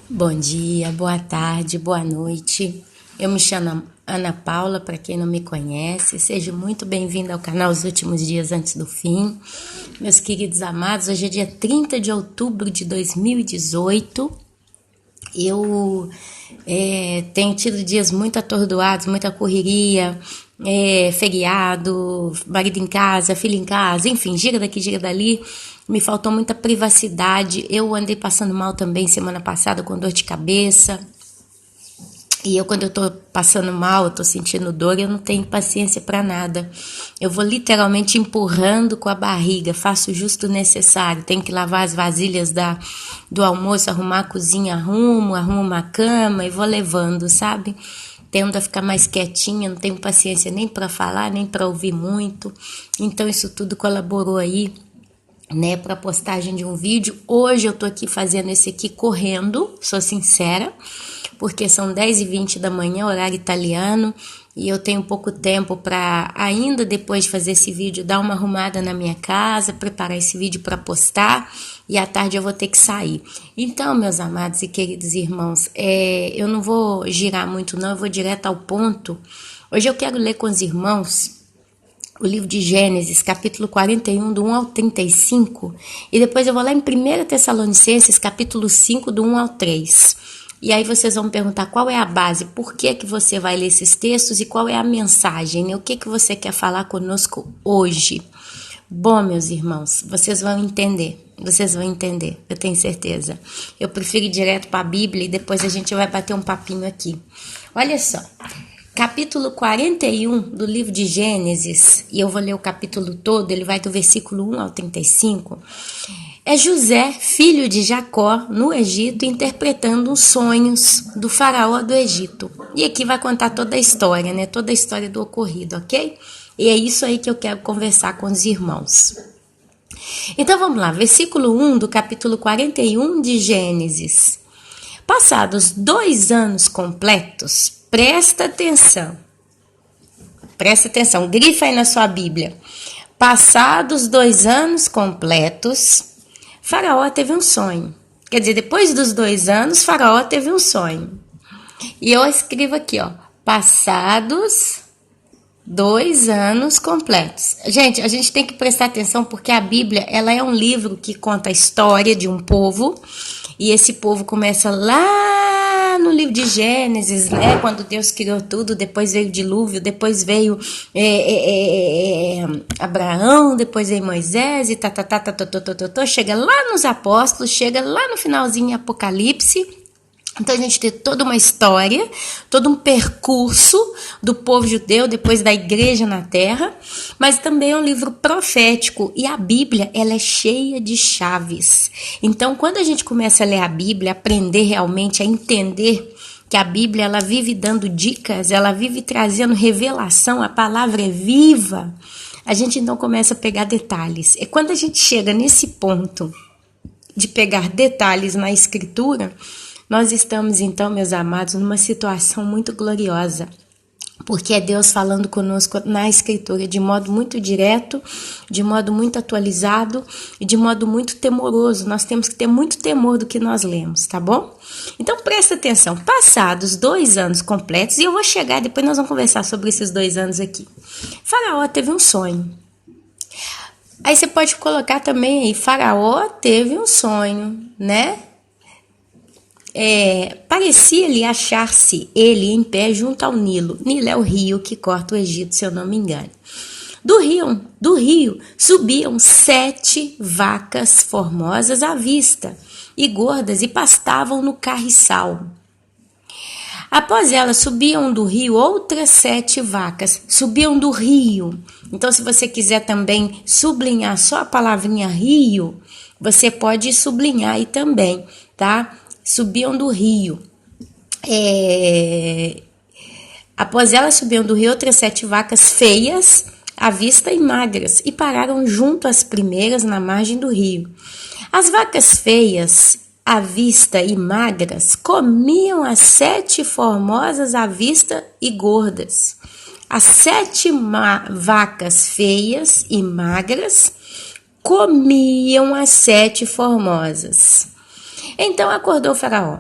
Bom dia, boa tarde, boa noite. Eu me chamo Ana Paula, para quem não me conhece. Seja muito bem-vindo ao canal Os Últimos Dias Antes do Fim. Meus queridos amados, hoje é dia 30 de outubro de 2018. Eu tenho tido dias muito atordoados, muita correria, feriado, marido em casa, filho em casa, enfim, gira daqui, gira dali. Me faltou muita privacidade. Eu andei passando mal também semana passada com dor de cabeça. E quando eu tô passando mal, eu tô sentindo dor, eu não tenho paciência para nada. Eu vou literalmente empurrando com a barriga, faço justo o necessário. Tenho que lavar as vasilhas do almoço, arrumar a cozinha, arrumo uma cama e vou levando, sabe? Tendo a ficar mais quietinha, não tenho paciência nem para falar, nem para ouvir muito. Então isso tudo colaborou aí, né, para postagem de um vídeo. Hoje eu tô aqui fazendo esse aqui correndo, sou sincera, porque são 10h20 da manhã, horário italiano, e eu tenho pouco tempo para, ainda depois de fazer esse vídeo, dar uma arrumada na minha casa, preparar esse vídeo para postar, e à tarde eu vou ter que sair. Então, meus amados e queridos irmãos, eu não vou girar muito não, eu vou direto ao ponto. Hoje eu quero ler com os irmãos o livro de Gênesis, capítulo 41, do 1 ao 35, e depois eu vou lá em 1 Tessalonicenses, capítulo 5, do 1 ao 3. E aí vocês vão me perguntar qual é a base, por que você vai ler esses textos e qual é a mensagem, né? O que você quer falar conosco hoje. Bom, meus irmãos, vocês vão entender, eu tenho certeza. Eu prefiro ir direto para a Bíblia e depois a gente vai bater um papinho aqui. Olha só. Capítulo 41 do livro de Gênesis, e eu vou ler o capítulo todo, ele vai do versículo 1 ao 35, é José, filho de Jacó, no Egito, interpretando os sonhos do faraó do Egito. E aqui vai contar toda a história, né? Toda a história do ocorrido, ok? E é isso aí que eu quero conversar com os irmãos. Então vamos lá, versículo 1 do capítulo 41 de Gênesis. Passados 2 anos completos, presta atenção, grifa aí na sua Bíblia. Passados 2 anos completos, Faraó teve um sonho. Quer dizer, depois dos 2 anos, Faraó teve um sonho. E eu escrevo aqui, ó, passados 2 anos completos. Gente, a gente tem que prestar atenção porque a Bíblia, ela é um livro que conta a história de um povo. E esse povo começa lá no livro de Gênesis, né? Quando Deus criou tudo, depois veio o dilúvio, depois veio Abraão, depois veio Moisés e chega lá nos apóstolos, chega lá no finalzinho em Apocalipse. Então a gente tem toda uma história, todo um percurso do povo judeu depois da igreja na terra, mas também é um livro profético e a Bíblia ela é cheia de chaves. Então quando a gente começa a ler a Bíblia, aprender realmente a entender que a Bíblia ela vive dando dicas, ela vive trazendo revelação, a palavra é viva, a gente então começa a pegar detalhes. E quando a gente chega nesse ponto de pegar detalhes na Escritura, nós estamos, então, meus amados, numa situação muito gloriosa, porque é Deus falando conosco na Escritura de modo muito direto, de modo muito atualizado e de modo muito temoroso. Nós temos que ter muito temor do que nós lemos, tá bom? Então, presta atenção. Passados 2 anos completos, e eu vou chegar, depois nós vamos conversar sobre esses 2 anos aqui. Faraó teve um sonho. Aí você pode colocar também aí, Faraó teve um sonho, né? Parecia-lhe achar-se ele em pé junto ao Nilo. Nilo é o rio que corta o Egito, se eu não me engano. Do rio subiam 7 vacas formosas à vista e gordas e pastavam no carriçal. Após elas subiam do rio outras 7 vacas, subiam do rio. Então se você quiser também sublinhar só a palavrinha rio, você pode sublinhar aí também, tá? Subiam do rio. Após elas subiam do rio outras 7 vacas feias, à vista e magras, e pararam junto às primeiras na margem do rio. As vacas feias, à vista e magras, comiam as 7 formosas à vista e gordas. As 7 vacas feias e magras comiam as 7 formosas. Então acordou Faraó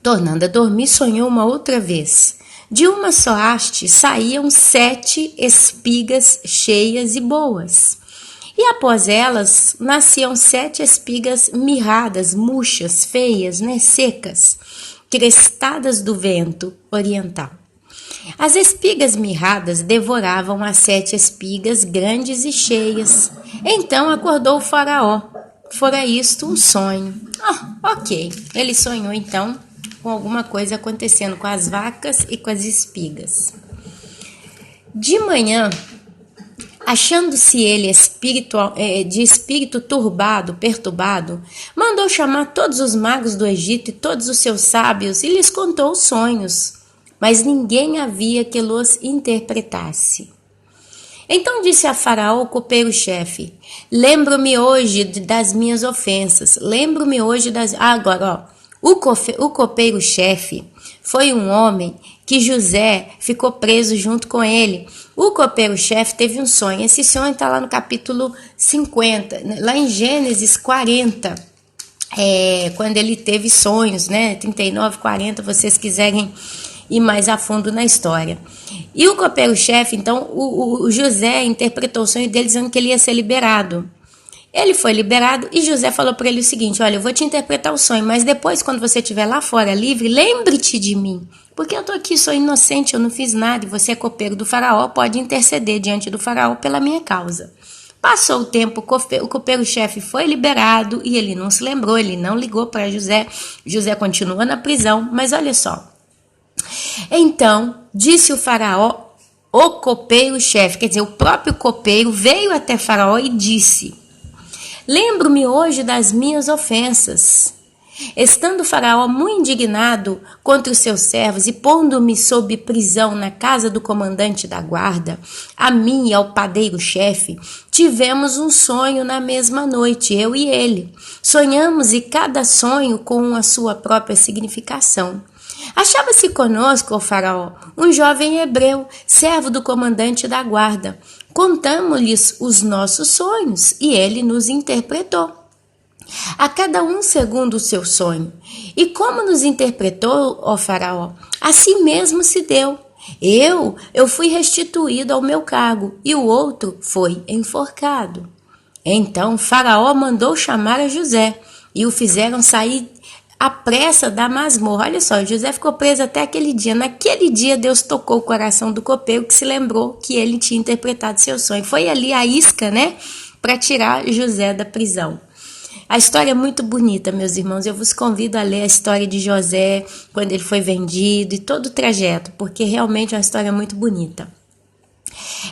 Tornando a dormir, sonhou uma outra vez. De uma só haste saíam 7 espigas cheias e boas. E após elas nasciam 7 espigas mirradas, murchas, feias, secas, crestadas do vento oriental. As espigas mirradas devoravam as 7 espigas grandes e cheias. Então acordou o faraó. Fora isto um sonho. Ok. Ele sonhou então com alguma coisa acontecendo com as vacas e com as espigas. De manhã, achando-se ele de espírito turbado, perturbado, mandou chamar todos os magos do Egito e todos os seus sábios e lhes contou os sonhos, mas ninguém havia que los interpretasse. Então disse a Faraó, o copeiro-chefe: lembro-me hoje das minhas ofensas, lembro-me hoje das... Agora, o copeiro-chefe foi um homem que José ficou preso junto com ele. O copeiro-chefe teve um sonho. Esse sonho está lá no capítulo 50, lá em Gênesis 40, quando ele teve sonhos, 39, 40, vocês quiserem ir mais a fundo na história. E o copeiro-chefe, então, o José interpretou o sonho dele dizendo que ele ia ser liberado. Ele foi liberado e José falou para ele o seguinte: olha, eu vou te interpretar o sonho, mas depois, quando você estiver lá fora livre, lembre-te de mim, porque eu estou aqui, sou inocente, eu não fiz nada, e você é copeiro do faraó, pode interceder diante do faraó pela minha causa. Passou o tempo, o copeiro-chefe foi liberado e ele não se lembrou, ele não ligou para José. José continua na prisão, mas olha só. Então, disse o faraó, o copeiro-chefe, quer dizer, o próprio copeiro veio até faraó e disse: lembro-me hoje das minhas ofensas. Estando Faraó muito indignado contra os seus servos e pondo-me sob prisão na casa do comandante da guarda, a mim e ao padeiro-chefe, tivemos um sonho na mesma noite, eu e ele. Sonhamos e cada sonho com a sua própria significação. Achava-se conosco, ó Faraó, um jovem hebreu, servo do comandante da guarda. Contamos-lhes os nossos sonhos e ele nos interpretou, a cada um segundo o seu sonho. E como nos interpretou, ó Faraó, assim mesmo se deu. Eu fui restituído ao meu cargo e o outro foi enforcado. Então Faraó mandou chamar a José e o fizeram sair à pressa da masmorra. Olha só, José ficou preso até aquele dia. Naquele dia Deus tocou o coração do copeiro, que se lembrou que ele tinha interpretado seu sonho. Foi ali a isca, para tirar José da prisão. A história é muito bonita, meus irmãos. Eu vos convido a ler a história de José, quando ele foi vendido e todo o trajeto, porque realmente é uma história muito bonita.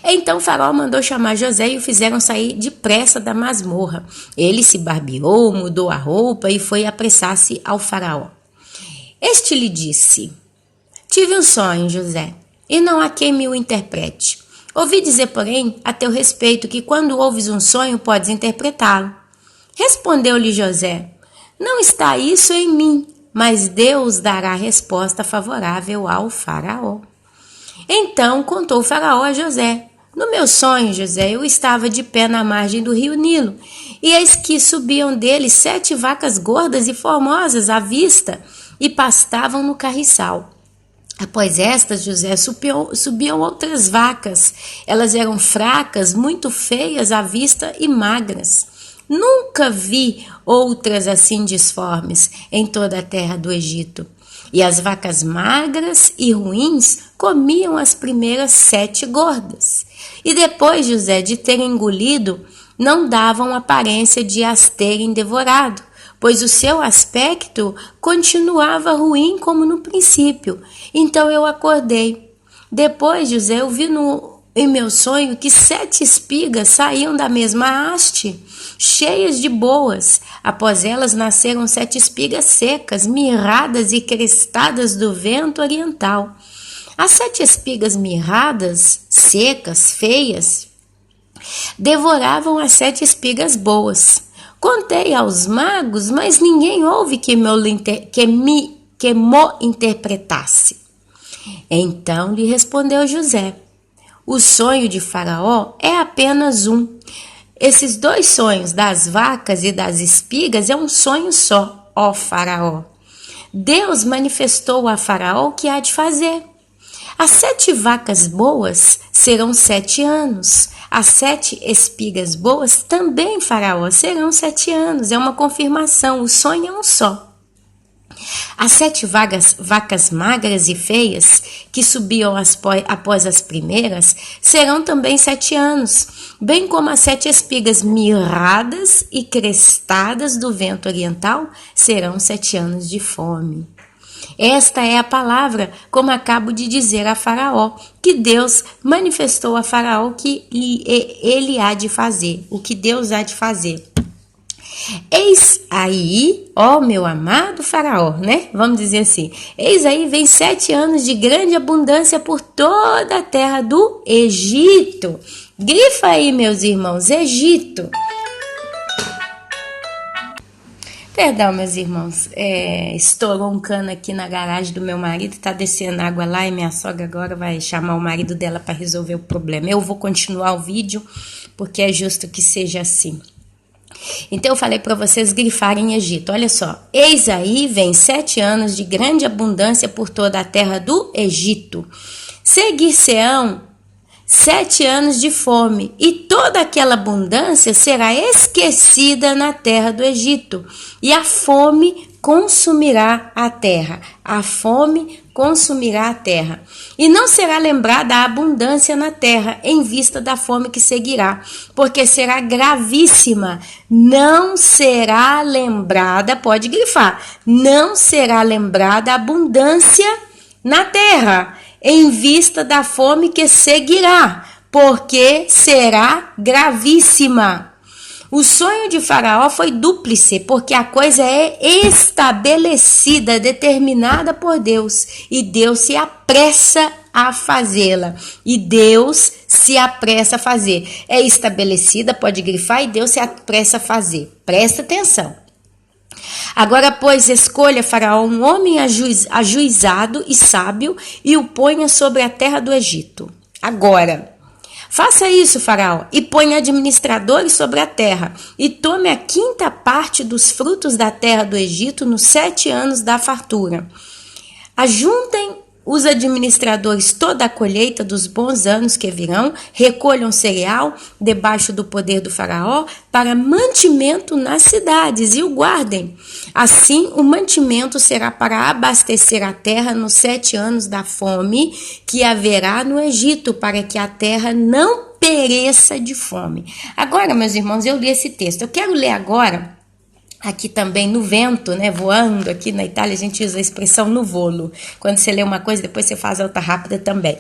Então o faraó mandou chamar José e o fizeram sair depressa da masmorra. Ele se barbeou, mudou a roupa e foi apressar-se ao faraó. Este lhe disse: tive um sonho, José, e não há quem me o interprete. Ouvi dizer, porém, a teu respeito, que quando ouves um sonho, podes interpretá-lo. Respondeu-lhe José: não está isso em mim, mas Deus dará resposta favorável ao faraó. Então contou o faraó a José: no meu sonho, José, eu estava de pé na margem do rio Nilo, e eis que subiam dele 7 vacas gordas e formosas à vista, e pastavam no carriçal. Após estas, José, subiam outras vacas. Elas eram fracas, muito feias à vista e magras. Nunca vi outras assim disformes em toda a terra do Egito. E as vacas magras e ruins comiam as primeiras 7 gordas. E depois, José, de terem engolido, não davam aparência de as terem devorado, pois o seu aspecto continuava ruim como no princípio. Então eu acordei. Depois, José, eu vi em meu sonho que 7 espigas saíam da mesma haste, cheias de boas. Após elas nasceram 7 espigas secas, mirradas e crestadas do vento oriental. As 7 espigas mirradas, secas, feias, devoravam as 7 espigas boas. Contei aos magos, mas ninguém houve que me interpretasse. Então lhe respondeu José: o sonho de Faraó é apenas um. Esses 2 sonhos das vacas e das espigas é um sonho só, ó Faraó. Deus manifestou a Faraó o que há de fazer. As 7 vacas boas serão 7 anos. As 7 espigas boas também, Faraó, serão 7 anos. É uma confirmação, o sonho é um só. As 7 vacas magras e feias, que subiam após as primeiras, serão também 7 anos, bem como as 7 espigas mirradas e crestadas do vento oriental, serão 7 anos de fome. Esta é a palavra, como acabo de dizer a Faraó, que Deus manifestou a Faraó que ele há de fazer, o que Deus há de fazer. Eis aí, ó meu amado Faraó, né? Vamos dizer assim, eis aí vem 7 anos de grande abundância por toda a terra do Egito. Grifa aí, meus irmãos, Egito. Perdão, meus irmãos, estourou um cano aqui na garagem do meu marido, tá descendo água lá e minha sogra agora vai chamar o marido dela para resolver o problema. Eu vou continuar o vídeo porque é justo que seja assim. Então eu falei para vocês grifarem Egito, olha só. Eis aí vem 7 anos de grande abundância por toda a terra do Egito. Seguir-se-ão 7 anos de fome, e toda aquela abundância será esquecida na terra do Egito, e a fome consumirá a terra. A fome consumirá a terra. E não será lembrada a abundância na terra, em vista da fome que seguirá, porque será gravíssima. Não será lembrada, pode grifar, não será lembrada a abundância na terra, em vista da fome que seguirá, porque será gravíssima. O sonho de Faraó foi dúplice, porque a coisa é estabelecida, determinada por Deus, e Deus se apressa a fazê-la. E Deus se apressa a fazer. É estabelecida, pode grifar, e Deus se apressa a fazer. Presta atenção. Agora, pois, escolha Faraó um homem ajuizado e sábio e o ponha sobre a terra do Egito. Agora, faça isso, Faraó, e ponha administradores sobre a terra, e tome a 5ª parte dos frutos da terra do Egito nos 7 anos da fartura. Ajuntem os administradores toda a colheita dos bons anos que virão, recolham cereal debaixo do poder do Faraó para mantimento nas cidades e o guardem. Assim, o mantimento será para abastecer a terra nos 7 anos da fome que haverá no Egito, para que a terra não pereça de fome. Agora, meus irmãos, eu li esse texto. Eu quero ler agora aqui também no vento, né, voando. Aqui na Itália a gente usa a expressão no volo. Quando você lê uma coisa, depois você faz a outra rápida também.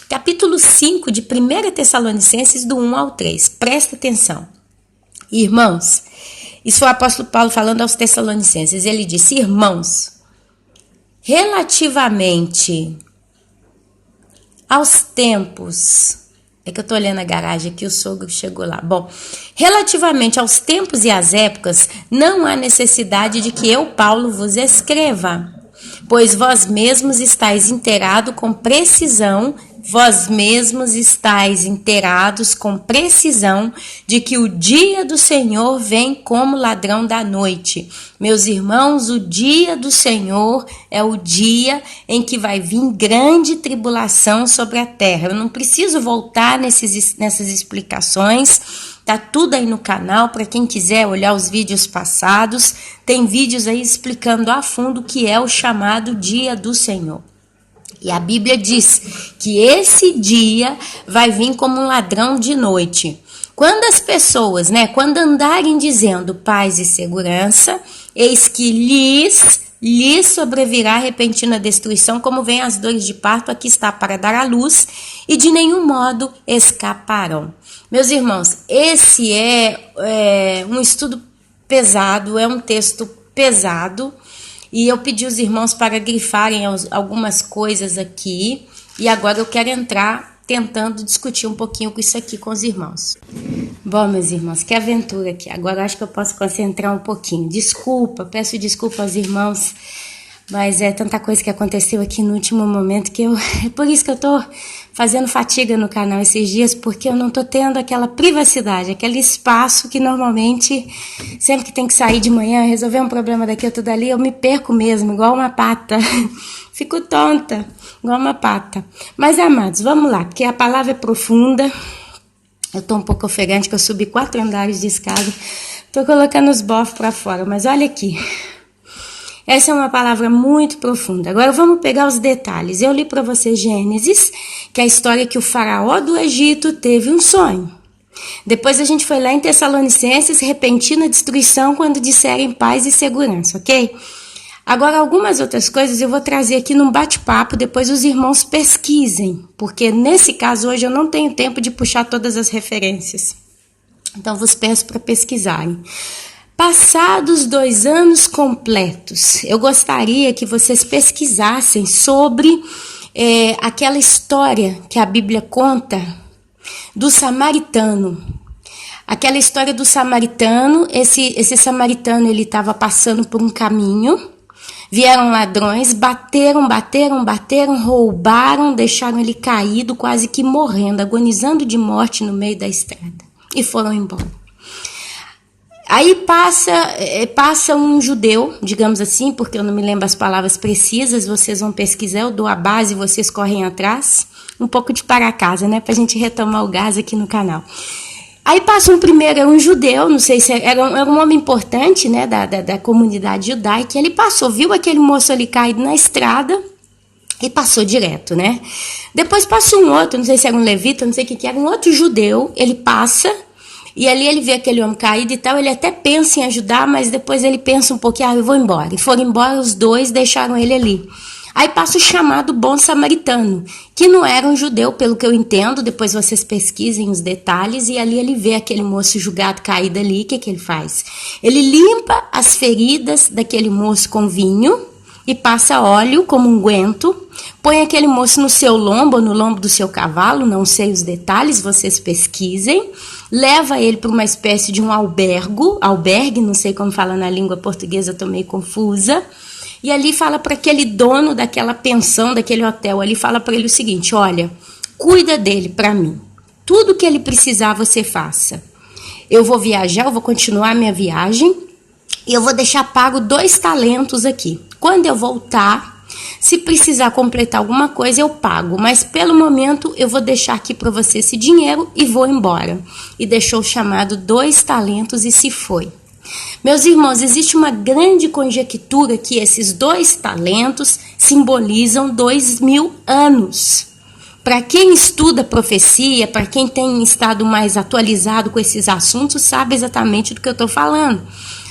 Capítulo 5 de 1 Tessalonicenses, do 1 ao 3. Presta atenção. Irmãos, isso é o apóstolo Paulo falando aos Tessalonicenses. Ele disse, irmãos, relativamente aos tempos... É que eu tô olhando a garagem aqui, o sogro chegou lá. Bom, relativamente aos tempos e às épocas, não há necessidade de que eu, Paulo, vos escreva, pois vós mesmos estáis inteirados com precisão de que o dia do Senhor vem como ladrão da noite. Meus irmãos, o dia do Senhor é o dia em que vai vir grande tribulação sobre a terra. Eu não preciso voltar nessas explicações. Tá tudo aí no canal, para quem quiser olhar os vídeos passados, tem vídeos aí explicando a fundo o que é o chamado dia do Senhor. E a Bíblia diz que esse dia vai vir como um ladrão de noite. Quando as pessoas, quando andarem dizendo paz e segurança, eis que lhes sobrevirá repentina destruição, como vem as dores de parto, aqui está para dar à luz, e de nenhum modo escaparão. Meus irmãos, esse é um estudo pesado, é um texto pesado, e eu pedi os irmãos para grifarem algumas coisas aqui, e agora eu quero entrar tentando discutir um pouquinho com isso aqui com os irmãos. Bom, meus irmãos, que aventura aqui. Agora eu acho que eu posso concentrar um pouquinho. Peço desculpa aos irmãos, mas é tanta coisa que aconteceu aqui no último momento que é por isso que eu tô fazendo fatiga no canal esses dias, porque eu não tô tendo aquela privacidade, aquele espaço que normalmente, sempre que tem que sair de manhã, resolver um problema daqui ou tudo ali, eu me perco mesmo, igual uma pata. Fico tonta, igual uma pata. Mas, amados, vamos lá, porque a palavra é profunda. Eu tô um pouco ofegante, que eu subi 4 andares de escada. Tô colocando os bofos para fora, mas olha aqui. Essa é uma palavra muito profunda. Agora vamos pegar os detalhes. Eu li para você Gênesis, que é a história que o faraó do Egito teve um sonho. Depois a gente foi lá em Tessalonicenses, repentina destruição quando disserem paz e segurança, ok? Agora algumas outras coisas eu vou trazer aqui num bate-papo, depois os irmãos pesquisem, porque nesse caso hoje eu não tenho tempo de puxar todas as referências. Então vos peço para pesquisarem. Passados 2 anos completos, eu gostaria que vocês pesquisassem sobre aquela história que a Bíblia conta do samaritano. Aquela história do samaritano, esse samaritano ele estava passando por um caminho, vieram ladrões, bateram, roubaram, deixaram ele caído, quase que morrendo, agonizando de morte no meio da estrada e foram embora. Aí passa um judeu, digamos assim, porque eu não me lembro as palavras precisas, vocês vão pesquisar, eu dou a base e vocês correm atrás. Um pouco de para casa, né, pra gente retomar o gás aqui no canal. Aí passa era um judeu, não sei se era um homem importante, né, da comunidade judaica, ele passou, viu aquele moço ali caído na estrada e passou direto, né. Depois passa um outro, não sei se era um levita, não sei o que era, um outro judeu, ele passa. E ali ele vê aquele homem caído e tal, ele até pensa em ajudar, mas depois ele pensa um pouquinho, eu vou embora. E foram embora os dois, deixaram ele ali. Aí passa o chamado bom samaritano, que não era um judeu, pelo que eu entendo, depois vocês pesquisem os detalhes, e ali ele vê aquele moço julgado caído ali, o que ele faz? Ele limpa as feridas daquele moço com vinho, e passa óleo como unguento, põe aquele moço no seu lombo, ou no lombo do seu cavalo, não sei os detalhes, vocês pesquisem, leva ele para uma espécie de um albergue, não sei como fala na língua portuguesa, estou meio confusa, e ali fala para aquele dono daquela pensão, daquele hotel, ali fala para ele o seguinte, olha, cuida dele para mim, tudo que ele precisar você faça, eu vou viajar, eu vou continuar a minha viagem, e eu vou deixar pago 2 talentos aqui. Quando eu voltar, se precisar completar alguma coisa, eu pago. Mas pelo momento, eu vou deixar aqui para você esse dinheiro e vou embora. E deixou o chamado 2 talentos e se foi. Meus irmãos, existe uma grande conjectura que esses 2 talentos simbolizam 2000 anos. Para quem estuda profecia, para quem tem estado mais atualizado com esses assuntos, sabe exatamente do que eu estou falando.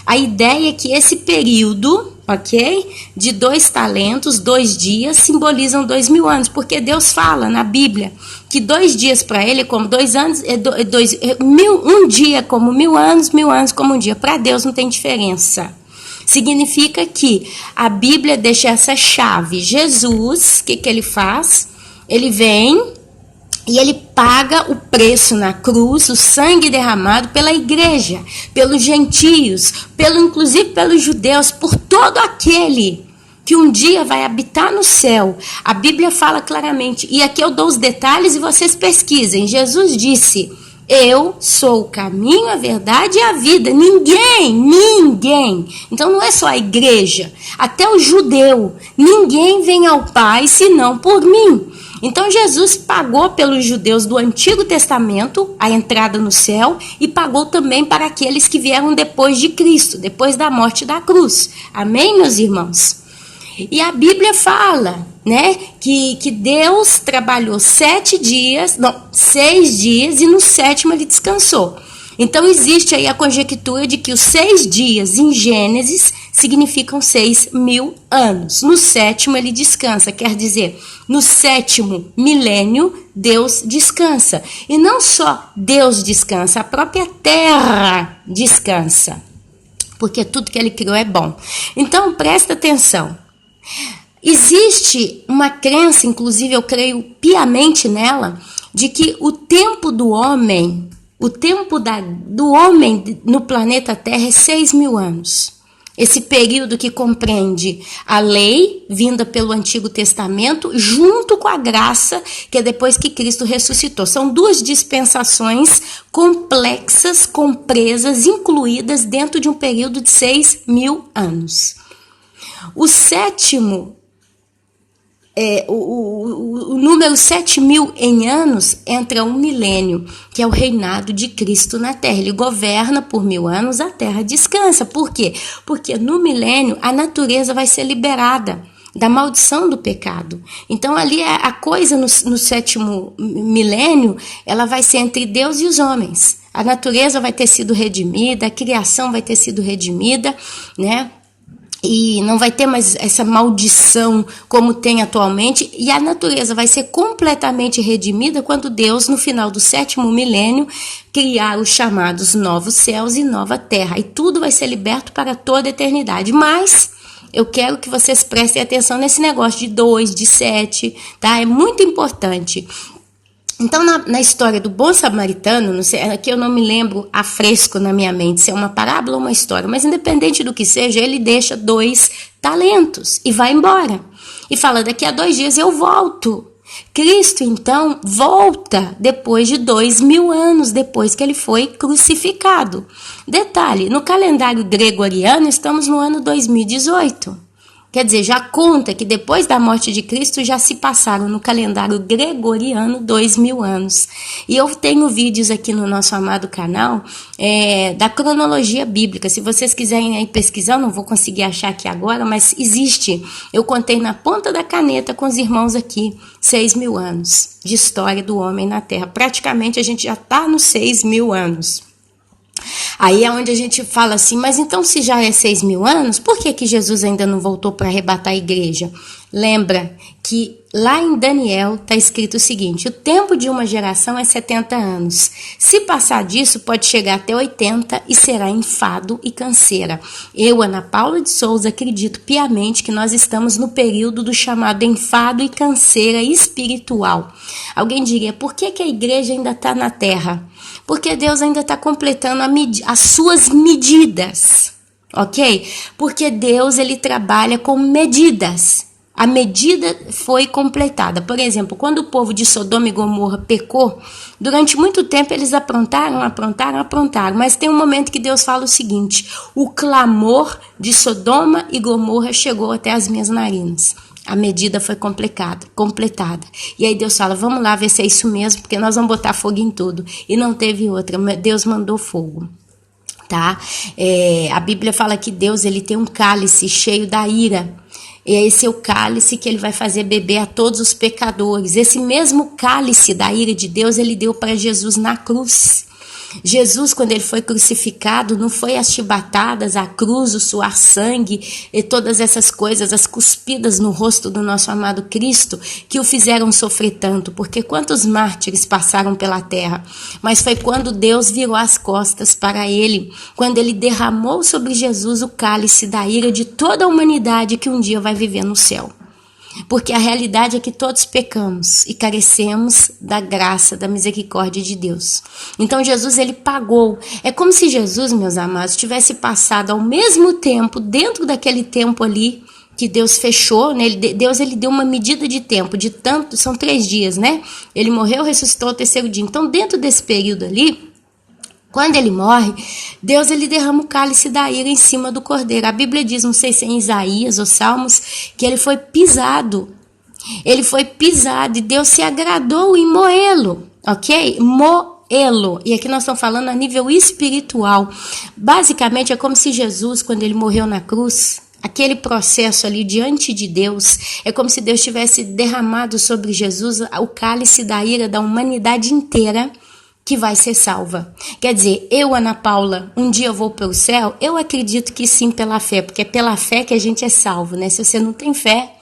A ideia é que esse período, ok, de 2 talentos, 2 dias, simbolizam 2000 anos, porque Deus fala na Bíblia que 2 dias para ele é como 2 anos, um dia como 1000 anos, 1000 anos como um dia. Para Deus não tem diferença. Significa que a Bíblia deixa essa chave. Jesus, o que ele faz? Ele vem e ele paga o preço na cruz, o sangue derramado pela igreja, pelos gentios, inclusive pelos judeus, por todo aquele que um dia vai habitar no céu. A Bíblia fala claramente, e aqui eu dou os detalhes e vocês pesquisem. Jesus disse, eu sou o caminho, a verdade e a vida. Ninguém. Então não é só a igreja, até o judeu. Ninguém vem ao Pai senão por mim. Então Jesus pagou pelos judeus do Antigo Testamento a entrada no céu e pagou também para aqueles que vieram depois de Cristo, depois da morte da cruz. Amém, meus irmãos? E a Bíblia fala, né, que Deus trabalhou 6 dias e no 7º ele descansou. Então existe aí a conjectura de que os 6 dias em Gênesis significam 6.000 anos. No 7º ele descansa, quer dizer, no 7º milênio Deus descansa. E não só Deus descansa, a própria terra descansa, porque tudo que ele criou é bom. Então presta atenção. Existe uma crença, inclusive eu creio piamente nela, de que o tempo do homem no planeta Terra é 6.000 anos. Esse período que compreende a lei vinda pelo Antigo Testamento junto com a graça, que é depois que Cristo ressuscitou. São duas dispensações complexas, compresas, incluídas dentro de um período de 6.000 anos. O sétimo, o número 7.000 em anos entra um milênio, que é o reinado de Cristo na Terra. Ele governa por 1.000 anos, a Terra descansa. Por quê? Porque no milênio a natureza vai ser liberada da maldição do pecado. Então ali a coisa no sétimo milênio, ela vai ser entre Deus e os homens. A natureza vai ter sido redimida, a criação vai ter sido redimida, né? E não vai ter mais essa maldição como tem atualmente, e a natureza vai ser completamente redimida quando Deus, no final do sétimo milênio, criar os chamados novos céus e nova terra, e tudo vai ser liberto para toda a eternidade. Mas eu quero que vocês prestem atenção nesse negócio de 2, de 7, tá? É muito importante. Então, na história do bom samaritano, não sei, aqui eu não me lembro a fresco na minha mente se é uma parábola ou uma história, mas independente do que seja, ele deixa 2 talentos e vai embora. E fala, daqui a 2 dias eu volto. Cristo, então, volta depois de 2.000 anos, depois que ele foi crucificado. Detalhe, no calendário gregoriano, estamos no ano 2018. Quer dizer, já conta que depois da morte de Cristo já se passaram no calendário gregoriano 2.000 anos. E eu tenho vídeos aqui no nosso amado canal da cronologia bíblica. Se vocês quiserem aí pesquisar, eu não vou conseguir achar aqui agora, mas existe. Eu contei na ponta da caneta com os irmãos aqui 6.000 anos de história do homem na Terra. Praticamente a gente já está nos 6.000 anos. Aí é onde a gente fala assim, mas então se já é 6.000 anos, por que Jesus ainda não voltou para arrebatar a igreja? Lembra que lá em Daniel está escrito o seguinte, o tempo de uma geração é 70 anos. Se passar disso, pode chegar até 80 e será enfado e canseira. Eu, Ana Paula de Souza, acredito piamente que nós estamos no período do chamado enfado e canseira espiritual. Alguém diria, por que a igreja ainda está na terra? Porque Deus ainda está completando as suas medidas, ok? Porque Deus, ele trabalha com medidas. A medida foi completada. Por exemplo, quando o povo de Sodoma e Gomorra pecou, durante muito tempo eles aprontaram, mas tem um momento que Deus fala o seguinte, o clamor de Sodoma e Gomorra chegou até as minhas narinas. A medida foi completada. E aí Deus fala, vamos lá ver se é isso mesmo, porque nós vamos botar fogo em tudo. E não teve outra, Deus mandou fogo. Tá? A Bíblia fala que Deus, ele tem um cálice cheio da ira. E esse é o cálice que ele vai fazer beber a todos os pecadores. Esse mesmo cálice da ira de Deus, ele deu para Jesus na cruz. Jesus, quando ele foi crucificado, não foi as chibatadas, a cruz, o suar sangue e todas essas coisas, as cuspidas no rosto do nosso amado Cristo, que o fizeram sofrer tanto, porque quantos mártires passaram pela terra, mas foi quando Deus virou as costas para ele, quando ele derramou sobre Jesus o cálice da ira de toda a humanidade que um dia vai viver no céu. Porque a realidade é que todos pecamos e carecemos da graça, da misericórdia de Deus. Então Jesus, ele pagou. É como se Jesus, meus amados, tivesse passado ao mesmo tempo, dentro daquele tempo ali que Deus fechou, né? Deus, ele deu uma medida de tempo, de tanto, são 3 dias, né? Ele morreu, ressuscitou ao 3º dia. Então dentro desse período ali, quando ele morre, Deus, ele derrama o cálice da ira em cima do cordeiro. A Bíblia diz, não sei se é em Isaías ou Salmos, que ele foi pisado. Ele foi pisado e Deus se agradou em moê-lo, ok? Moê-lo. E aqui nós estamos falando a nível espiritual. Basicamente é como se Jesus, quando ele morreu na cruz, aquele processo ali diante de Deus, é como se Deus tivesse derramado sobre Jesus o cálice da ira da humanidade inteira, que vai ser salva. Quer dizer, eu, Ana Paula, um dia eu vou para o céu? Eu acredito que sim, pela fé, porque é pela fé que a gente é salvo, né? Se você não tem fé,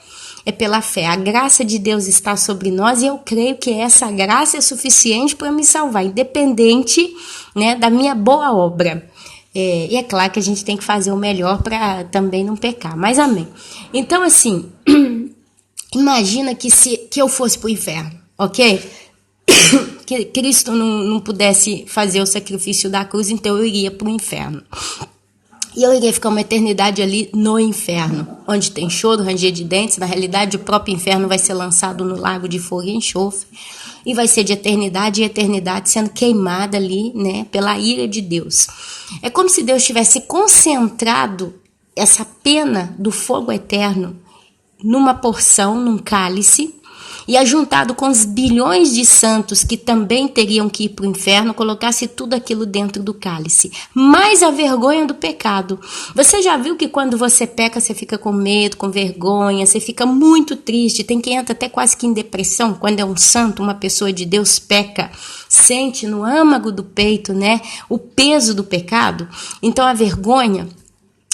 é pela fé. A graça de Deus está sobre nós e eu creio que essa graça é suficiente para me salvar, independente, né, da minha boa obra. E é claro que a gente tem que fazer o melhor para também não pecar, mas amém. Então, assim, imagina que eu fosse para o inferno, ok? Que Cristo não pudesse fazer o sacrifício da cruz, então eu iria para o inferno. E eu irei ficar uma eternidade ali no inferno, onde tem choro, ranger de dentes. Na realidade, o próprio inferno vai ser lançado no lago de fogo e enxofre. E vai ser de eternidade em eternidade, sendo queimada ali, né, pela ira de Deus. É como se Deus tivesse concentrado essa pena do fogo eterno numa porção, num cálice, e ajuntado com os bilhões de santos que também teriam que ir para o inferno, colocasse tudo aquilo dentro do cálice. Mais a vergonha do pecado. Você já viu que quando você peca, você fica com medo, com vergonha, você fica muito triste, tem quem entra até quase que em depressão, quando é um santo, uma pessoa de Deus peca, sente no âmago do peito, né, o peso do pecado. Então a vergonha...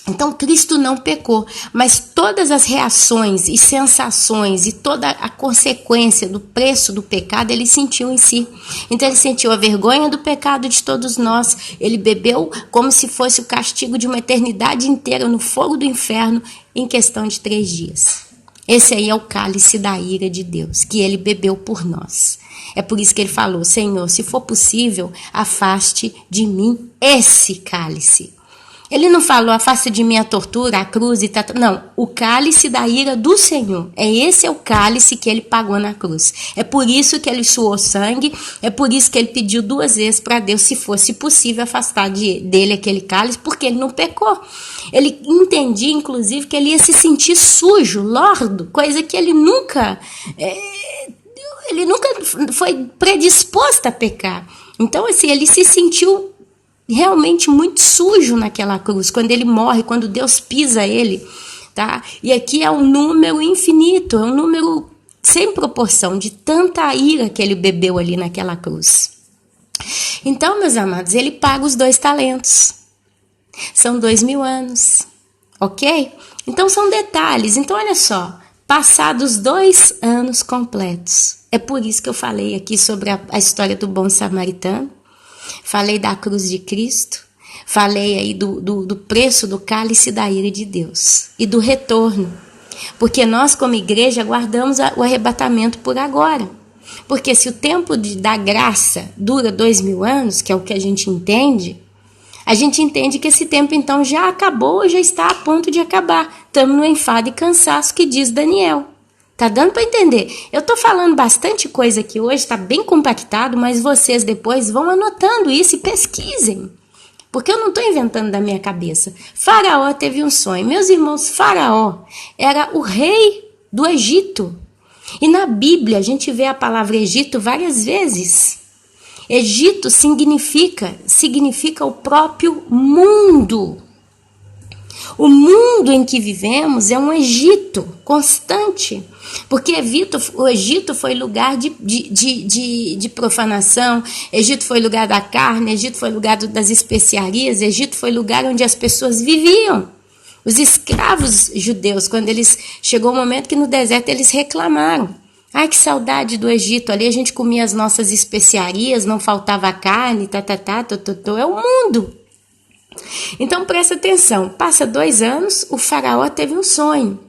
Então, Cristo não pecou, mas todas as reações e sensações e toda a consequência do preço do pecado, ele sentiu em si. Então, ele sentiu a vergonha do pecado de todos nós, ele bebeu como se fosse o castigo de uma eternidade inteira no fogo do inferno em questão de 3 dias. Esse aí é o cálice da ira de Deus, que ele bebeu por nós. É por isso que ele falou, Senhor, se for possível, afaste de mim esse cálice. Ele não falou, afasta de mim a tortura, a cruz e tal. Não, o cálice da ira do Senhor. Esse é o cálice que ele pagou na cruz. É por isso que ele suou sangue, é por isso que ele pediu 2 vezes para Deus, se fosse possível, afastar dele aquele cálice, porque ele não pecou. Ele entendia, inclusive, que ele ia se sentir sujo, lordo, coisa que ele nunca foi predisposto a pecar. Então, assim, ele se sentiu realmente muito sujo naquela cruz, quando ele morre, quando Deus pisa ele, tá? E aqui é um número infinito, é um número sem proporção de tanta ira que ele bebeu ali naquela cruz. Então, meus amados, ele paga os 2 talentos. São 2.000 anos, ok? Então, são detalhes. Então, olha só, passados 2 anos completos. É por isso que eu falei aqui sobre a história do bom samaritano. Falei da cruz de Cristo, falei aí do preço do cálice da ira de Deus e do retorno, porque nós como igreja guardamos o arrebatamento por agora, porque se o tempo da graça dura 2.000 anos, que é o que a gente entende que esse tempo então já acabou, já está a ponto de acabar, estamos no enfado e cansaço que diz Daniel. Tá dando para entender? Eu tô falando bastante coisa aqui hoje, tá bem compactado, mas vocês depois vão anotando isso e pesquisem. Porque eu não tô inventando da minha cabeça. Faraó teve um sonho. Meus irmãos, Faraó era o rei do Egito. E na Bíblia a gente vê a palavra Egito várias vezes. Egito significa o próprio mundo. O mundo em que vivemos é um Egito constante, porque o Egito foi lugar de profanação, Egito foi lugar da carne, Egito foi lugar das especiarias, Egito foi lugar onde as pessoas viviam. Os escravos judeus, quando chegou o momento que no deserto eles reclamaram. Ai, que saudade do Egito, ali a gente comia as nossas especiarias, não faltava carne, é o mundo. Então presta atenção, passa 2 anos, o faraó teve um sonho.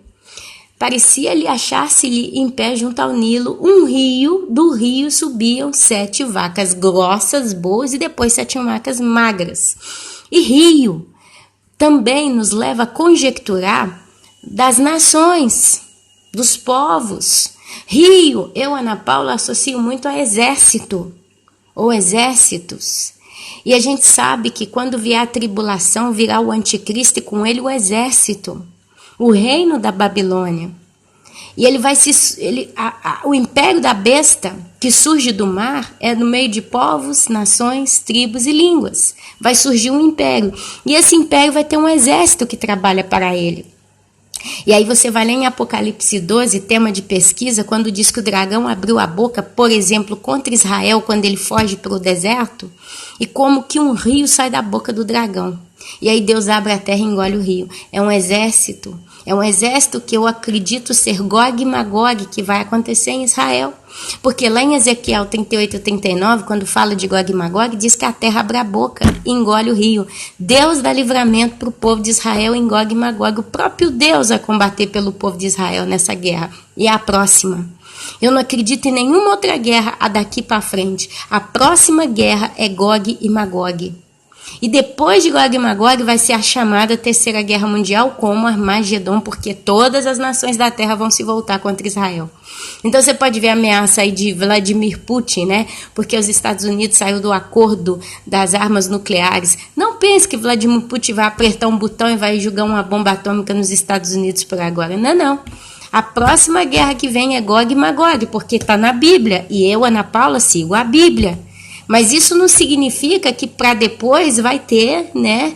Parecia-lhe achar-se-lhe em pé junto ao Nilo um rio, do rio subiam 7 vacas grossas, boas e depois 7 vacas magras. E rio também nos leva a conjecturar das nações, dos povos. Rio, eu, Ana Paula, associo muito a exército ou exércitos. E a gente sabe que quando vier a tribulação, virá o anticristo e com ele o exército, o reino da Babilônia. E ele vai o império da besta que surge do mar é no meio de povos, nações, tribos e línguas. Vai surgir um império. E esse império vai ter um exército que trabalha para ele. E aí você vai ler em Apocalipse 12, tema de pesquisa, quando diz que o dragão abriu a boca, por exemplo, contra Israel, quando ele foge para o deserto, e como que um rio sai da boca do dragão. E aí Deus abre a terra e engole o rio. É um exército que eu acredito ser Gog e Magog, que vai acontecer em Israel. Porque lá em Ezequiel 38 e 39, quando fala de Gog e Magog, diz que a terra abre a boca e engole o rio. Deus dá livramento para o povo de Israel em Gog e Magog. O próprio Deus vai combater pelo povo de Israel nessa guerra. E a próxima. Eu não acredito em nenhuma outra guerra a daqui para frente. A próxima guerra é Gog e Magog. E depois de Gog e Magog vai ser a chamada Terceira Guerra Mundial como Armagedon, porque todas as nações da Terra vão se voltar contra Israel. Então você pode ver a ameaça aí de Vladimir Putin, né? Porque os Estados Unidos saiu do acordo das armas nucleares. Não pense que Vladimir Putin vai apertar um botão e vai jogar uma bomba atômica nos Estados Unidos por agora. Não, não. A próxima guerra que vem é Gog e Magog, porque está na Bíblia. E eu, Ana Paula, sigo a Bíblia. Mas isso não significa que para depois vai ter, né,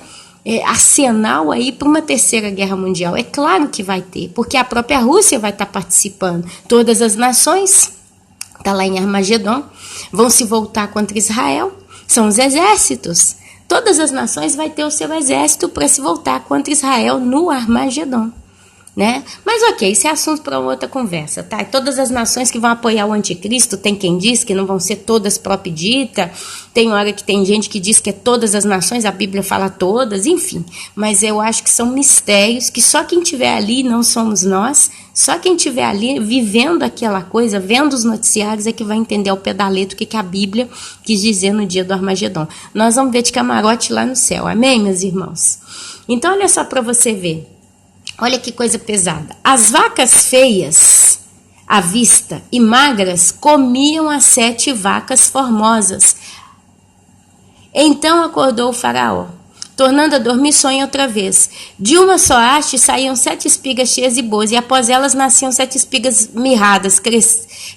arsenal aí para uma terceira guerra mundial. É claro que vai ter, porque a própria Rússia vai estar participando. Todas as nações, está lá em Armagedon, vão se voltar contra Israel. São os exércitos. Todas as nações vão ter o seu exército para se voltar contra Israel no Armagedon. Né? Mas ok, isso é assunto para outra conversa, tá? E todas as nações que vão apoiar o anticristo, tem quem diz que não vão ser todas propedita, tem hora que tem gente que diz que é todas as nações, a Bíblia fala todas, enfim. Mas eu acho que são mistérios que só quem estiver ali, não somos nós, só quem estiver ali vivendo aquela coisa, vendo os noticiários é que vai entender ao pé da letra o que a Bíblia quis dizer no dia do Armagedon. Nós vamos ver de camarote lá no céu, amém, meus irmãos? Então olha só para você ver. Olha que coisa pesada. As vacas feias à vista e magras comiam as 7 vacas formosas. Então acordou o faraó. Tornando a dormir, sonha outra vez. De uma só haste saíam 7 espigas cheias e boas, e após elas nasciam 7 espigas mirradas,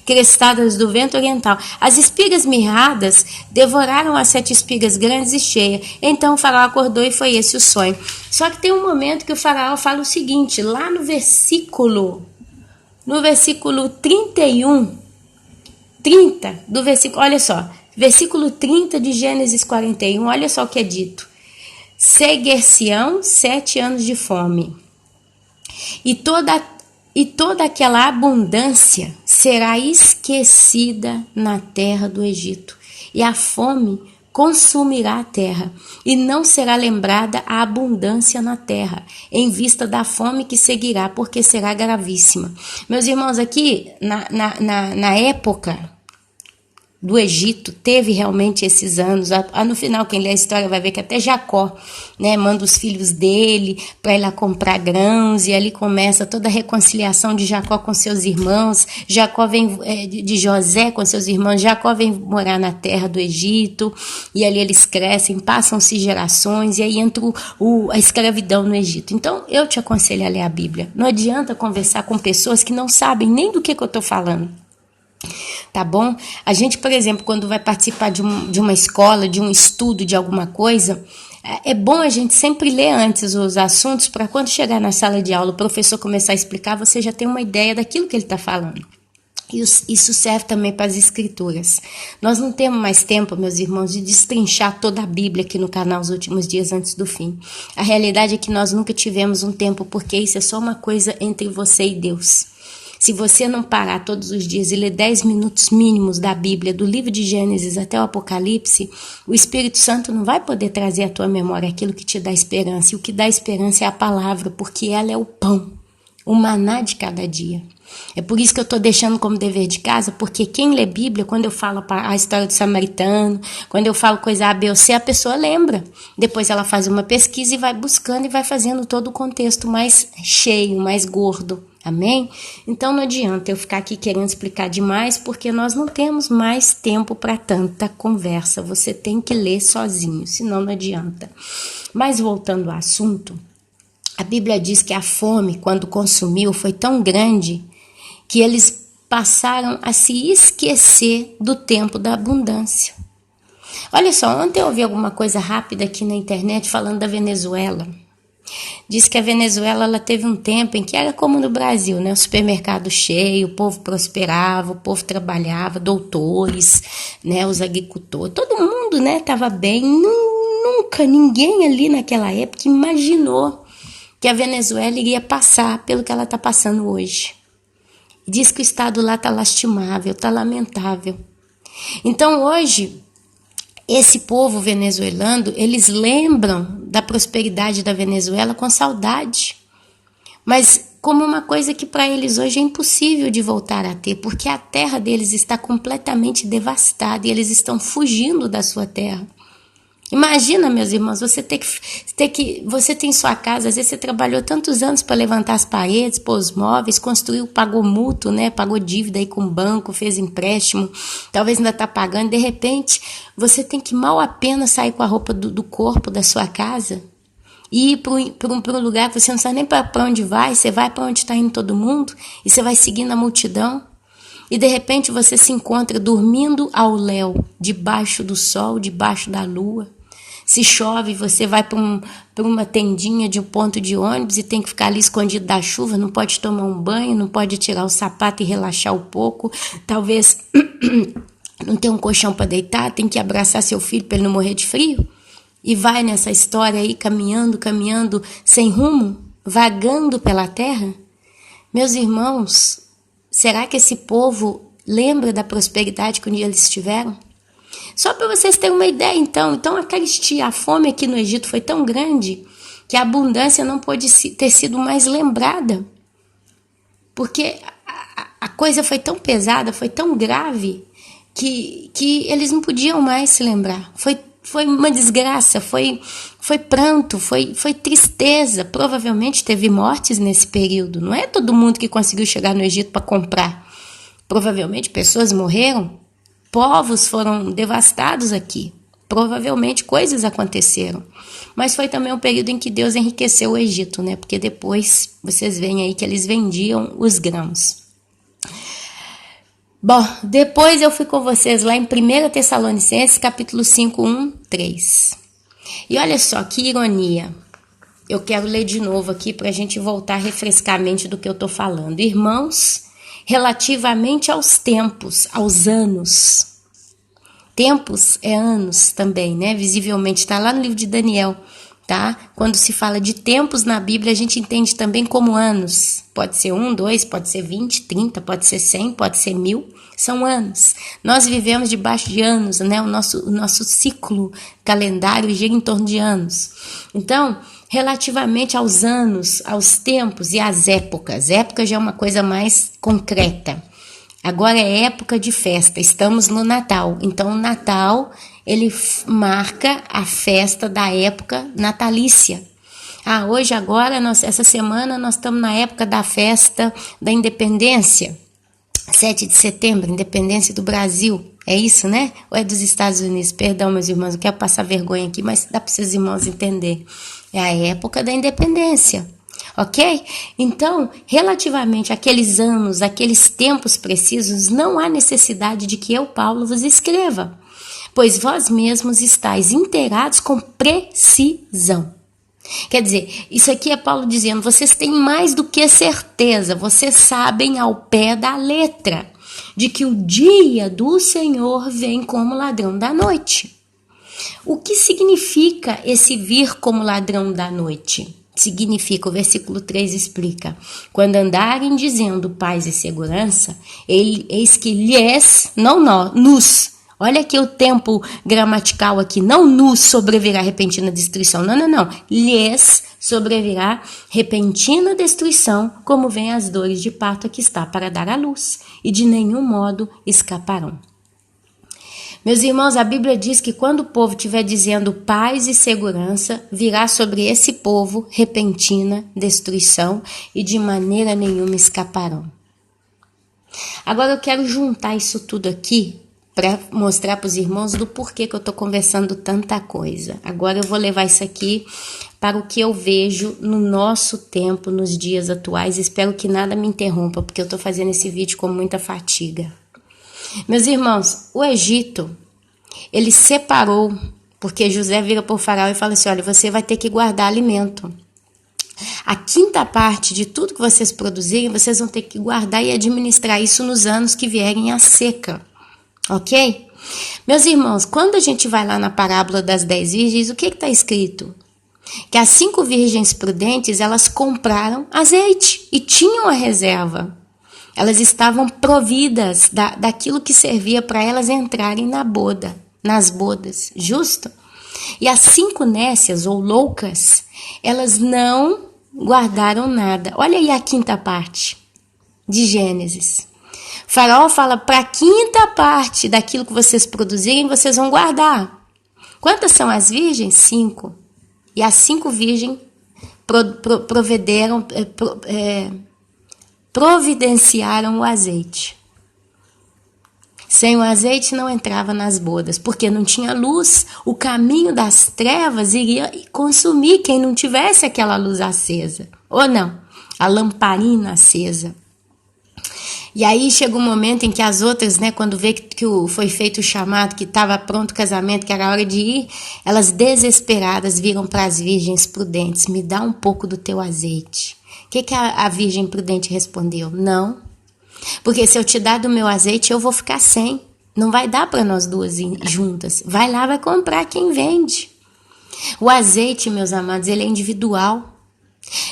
crestadas do vento oriental. As espigas mirradas devoraram as 7 espigas grandes e cheias. Então o faraó acordou e foi esse o sonho. Só que tem um momento que o faraó fala o seguinte, lá no versículo 31, 30 do versículo, olha só, versículo 30 de Gênesis 41, olha só o que é dito. Seguir-se-ão 7 anos de fome, e toda aquela abundância será esquecida na terra do Egito, e a fome consumirá a terra, e não será lembrada a abundância na terra, em vista da fome que seguirá, porque será gravíssima. Meus irmãos, aqui na época do Egito, teve realmente esses anos. No final, quem lê a história vai ver que até Jacó, né, manda os filhos dele para ir lá comprar grãos, e ali começa toda a reconciliação de Jacó com seus irmãos. Jacó vem de José com seus irmãos. Jacó vem morar na terra do Egito, e ali eles crescem, passam-se gerações, e aí entra a escravidão no Egito. Então, eu te aconselho a ler a Bíblia. Não adianta conversar com pessoas que não sabem nem do que eu estou falando. Tá bom? A gente, por exemplo, quando vai participar de uma escola, de um estudo, de alguma coisa, é bom a gente sempre ler antes os assuntos para quando chegar na sala de aula, o professor começar a explicar, você já tem uma ideia daquilo que ele está falando. Isso serve também para as escrituras. Nós não temos mais tempo, meus irmãos, de destrinchar toda a Bíblia aqui no canal os últimos dias antes do fim. A realidade é que nós nunca tivemos um tempo, porque isso é só uma coisa entre você e Deus. Se você não parar todos os dias e ler 10 minutos mínimos da Bíblia, do livro de Gênesis até o Apocalipse, o Espírito Santo não vai poder trazer à tua memória aquilo que te dá esperança. E o que dá esperança é a palavra, porque ela é o pão, o maná de cada dia. É por isso que eu estou deixando como dever de casa, porque quem lê Bíblia, quando eu falo a história do samaritano, quando eu falo coisa A, B ou C, a pessoa lembra. Depois ela faz uma pesquisa e vai buscando e vai fazendo todo o contexto mais cheio, mais gordo. Amém? Então não adianta eu ficar aqui querendo explicar demais, porque nós não temos mais tempo para tanta conversa. Você tem que ler sozinho, senão não adianta. Mas voltando ao assunto, a Bíblia diz que a fome, quando consumiu, foi tão grande que eles passaram a se esquecer do tempo da abundância. Olha só, ontem eu ouvi alguma coisa rápida aqui na internet falando da Venezuela. Diz que a Venezuela ela teve um tempo em que era como no Brasil, né? O supermercado cheio, o povo prosperava, o povo trabalhava, doutores, né? Os agricultores, todo mundo, né? Estava bem. Nunca ninguém ali naquela época imaginou que a Venezuela iria passar pelo que ela está passando hoje. Diz que o estado lá está lastimável, está lamentável. Então hoje, esse povo venezuelano, eles lembram da prosperidade da Venezuela com saudade. Mas como uma coisa que para eles hoje é impossível de voltar a ter, porque a terra deles está completamente devastada e eles estão fugindo da sua terra. Imagina, meus irmãos, você tem sua casa, às vezes você trabalhou tantos anos para levantar as paredes, pôr os móveis, construiu, pagou mútuo, né? Pagou dívida aí com o banco, fez empréstimo, talvez ainda está pagando. De repente, você tem que mal a pena sair com a roupa do corpo da sua casa e ir para um lugar que você não sabe nem para onde vai, você vai para onde está indo todo mundo e você vai seguindo a multidão. E de repente você se encontra dormindo ao léu, debaixo do sol, debaixo da lua. Se chove, você vai para uma tendinha de um ponto de ônibus e tem que ficar ali escondido da chuva, não pode tomar um banho, não pode tirar o sapato e relaxar um pouco. Talvez não tem um colchão para deitar, tem que abraçar seu filho para ele não morrer de frio. E vai nessa história aí, caminhando, sem rumo, vagando pela terra. Meus irmãos, será que esse povo lembra da prosperidade que um dia eles tiveram? Só para vocês terem uma ideia, então a carestia, a fome aqui no Egito foi tão grande que a abundância não pôde ter sido mais lembrada. Porque a coisa foi tão pesada, foi tão grave, que eles não podiam mais se lembrar. Foi uma desgraça, foi pranto, foi tristeza. Provavelmente teve mortes nesse período. Não é todo mundo que conseguiu chegar no Egito para comprar. Provavelmente pessoas morreram, povos foram devastados aqui. Provavelmente coisas aconteceram. Mas foi também um período em que Deus enriqueceu o Egito, né? Porque depois vocês veem aí que eles vendiam os grãos. Bom, depois eu fui com vocês lá em 1 Tessalonicenses, capítulo 5, 1, 3. E olha só que ironia. Eu quero ler de novo aqui para a gente voltar a refrescar a mente do que eu estou falando. Irmãos, relativamente aos tempos, aos anos. Tempos é anos também, né? Visivelmente, está lá no livro de Daniel, tá? Quando se fala de tempos na Bíblia, a gente entende também como anos. Pode ser 1, 2, pode ser 20, 30, pode ser 100, pode ser 1000. São anos. Nós vivemos debaixo de anos, né? O nosso ciclo calendário gira em torno de anos. Então, relativamente aos anos, aos tempos e às épocas. Época já é uma coisa mais concreta. Agora é época de festa, estamos no Natal. Então, o Natal, ele marca a festa da época natalícia. Hoje, agora, essa semana, nós estamos na época da festa da independência. 7 de setembro, independência do Brasil. É isso, né? Ou é dos Estados Unidos? Perdão, meus irmãos, não quero passar vergonha aqui, mas dá para seus irmãos entenderem. É a época da independência. Ok? Então, relativamente àqueles anos, àqueles tempos precisos, não há necessidade de que eu, Paulo, vos escreva, pois vós mesmos estáis inteirados com precisão. Quer dizer, isso aqui é Paulo dizendo, vocês têm mais do que certeza, vocês sabem ao pé da letra de que o dia do Senhor vem como ladrão da noite. O que significa esse vir como ladrão da noite? Significa, o versículo 3 explica, quando andarem dizendo paz e segurança, eis que lhes, não nos, olha aqui o tempo gramatical aqui, não nos sobrevirá repentina destruição, não, lhes sobrevirá repentina destruição, como vem as dores de parto que está para dar à luz, e de nenhum modo escaparão. Meus irmãos, a Bíblia diz que quando o povo estiver dizendo paz e segurança, virá sobre esse povo repentina destruição e de maneira nenhuma escaparão. Agora eu quero juntar isso tudo aqui para mostrar para os irmãos do porquê que eu estou conversando tanta coisa. Agora eu vou levar isso aqui para o que eu vejo no nosso tempo, nos dias atuais. Espero que nada me interrompa, porque eu estou fazendo esse vídeo com muita fadiga. Meus irmãos, o Egito, ele separou, porque José vira para o faraó e fala assim, olha, você vai ter que guardar alimento. A quinta parte de tudo que vocês produzirem, vocês vão ter que guardar e administrar isso nos anos que vierem a seca, ok? Meus irmãos, quando a gente vai lá na parábola das 10 virgens, o que está escrito? Que as 5 virgens prudentes, elas compraram azeite e tinham a reserva. Elas estavam providas daquilo que servia para elas entrarem nas bodas, justo? E as 5 nécias ou loucas, elas não guardaram nada. Olha aí a quinta parte de Gênesis. Faraó fala, para a quinta parte daquilo que vocês produzirem, vocês vão guardar. Quantas são as virgens? 5. E as 5 virgens providenciaram o azeite. Sem o azeite não entrava nas bodas, porque não tinha luz. O caminho das trevas iria consumir quem não tivesse aquela luz acesa. Ou não, a lamparina acesa. E aí chega um momento em que as outras, né, quando vê que foi feito o chamado, que estava pronto o casamento, que era a hora de ir, elas desesperadas viram para as virgens prudentes: me dá um pouco do teu azeite. O que a virgem prudente respondeu? Não, porque se eu te dar do meu azeite, eu vou ficar sem. Não vai dar para nós duas juntas. Vai lá, vai comprar quem vende. O azeite, meus amados, ele é individual.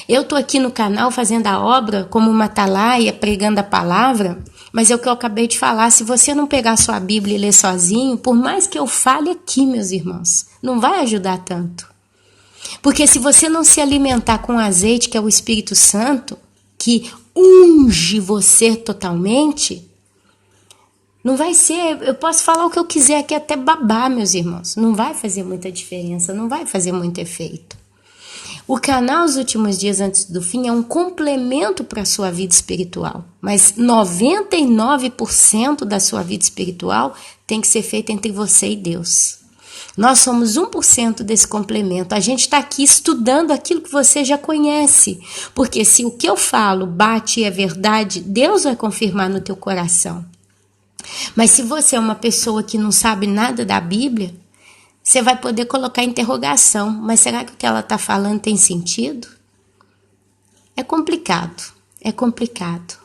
Eu estou aqui no canal fazendo a obra como uma atalaia, pregando a palavra, mas é o que eu acabei de falar: se você não pegar sua Bíblia e ler sozinho, por mais que eu fale aqui, meus irmãos, não vai ajudar tanto. Porque se você não se alimentar com o azeite, que é o Espírito Santo, que unge você totalmente, não vai ser, eu posso falar o que eu quiser aqui até babar, meus irmãos, não vai fazer muita diferença, não vai fazer muito efeito. O canal Os Últimos Dias Antes do Fim é um complemento para a sua vida espiritual, mas 99% da sua vida espiritual tem que ser feita entre você e Deus. Nós somos 1% desse complemento. A gente está aqui estudando aquilo que você já conhece, porque se o que eu falo bate e é verdade, Deus vai confirmar no teu coração. Mas se você é uma pessoa que não sabe nada da Bíblia, você vai poder colocar interrogação: mas será que o que ela está falando tem sentido? É complicado, é complicado.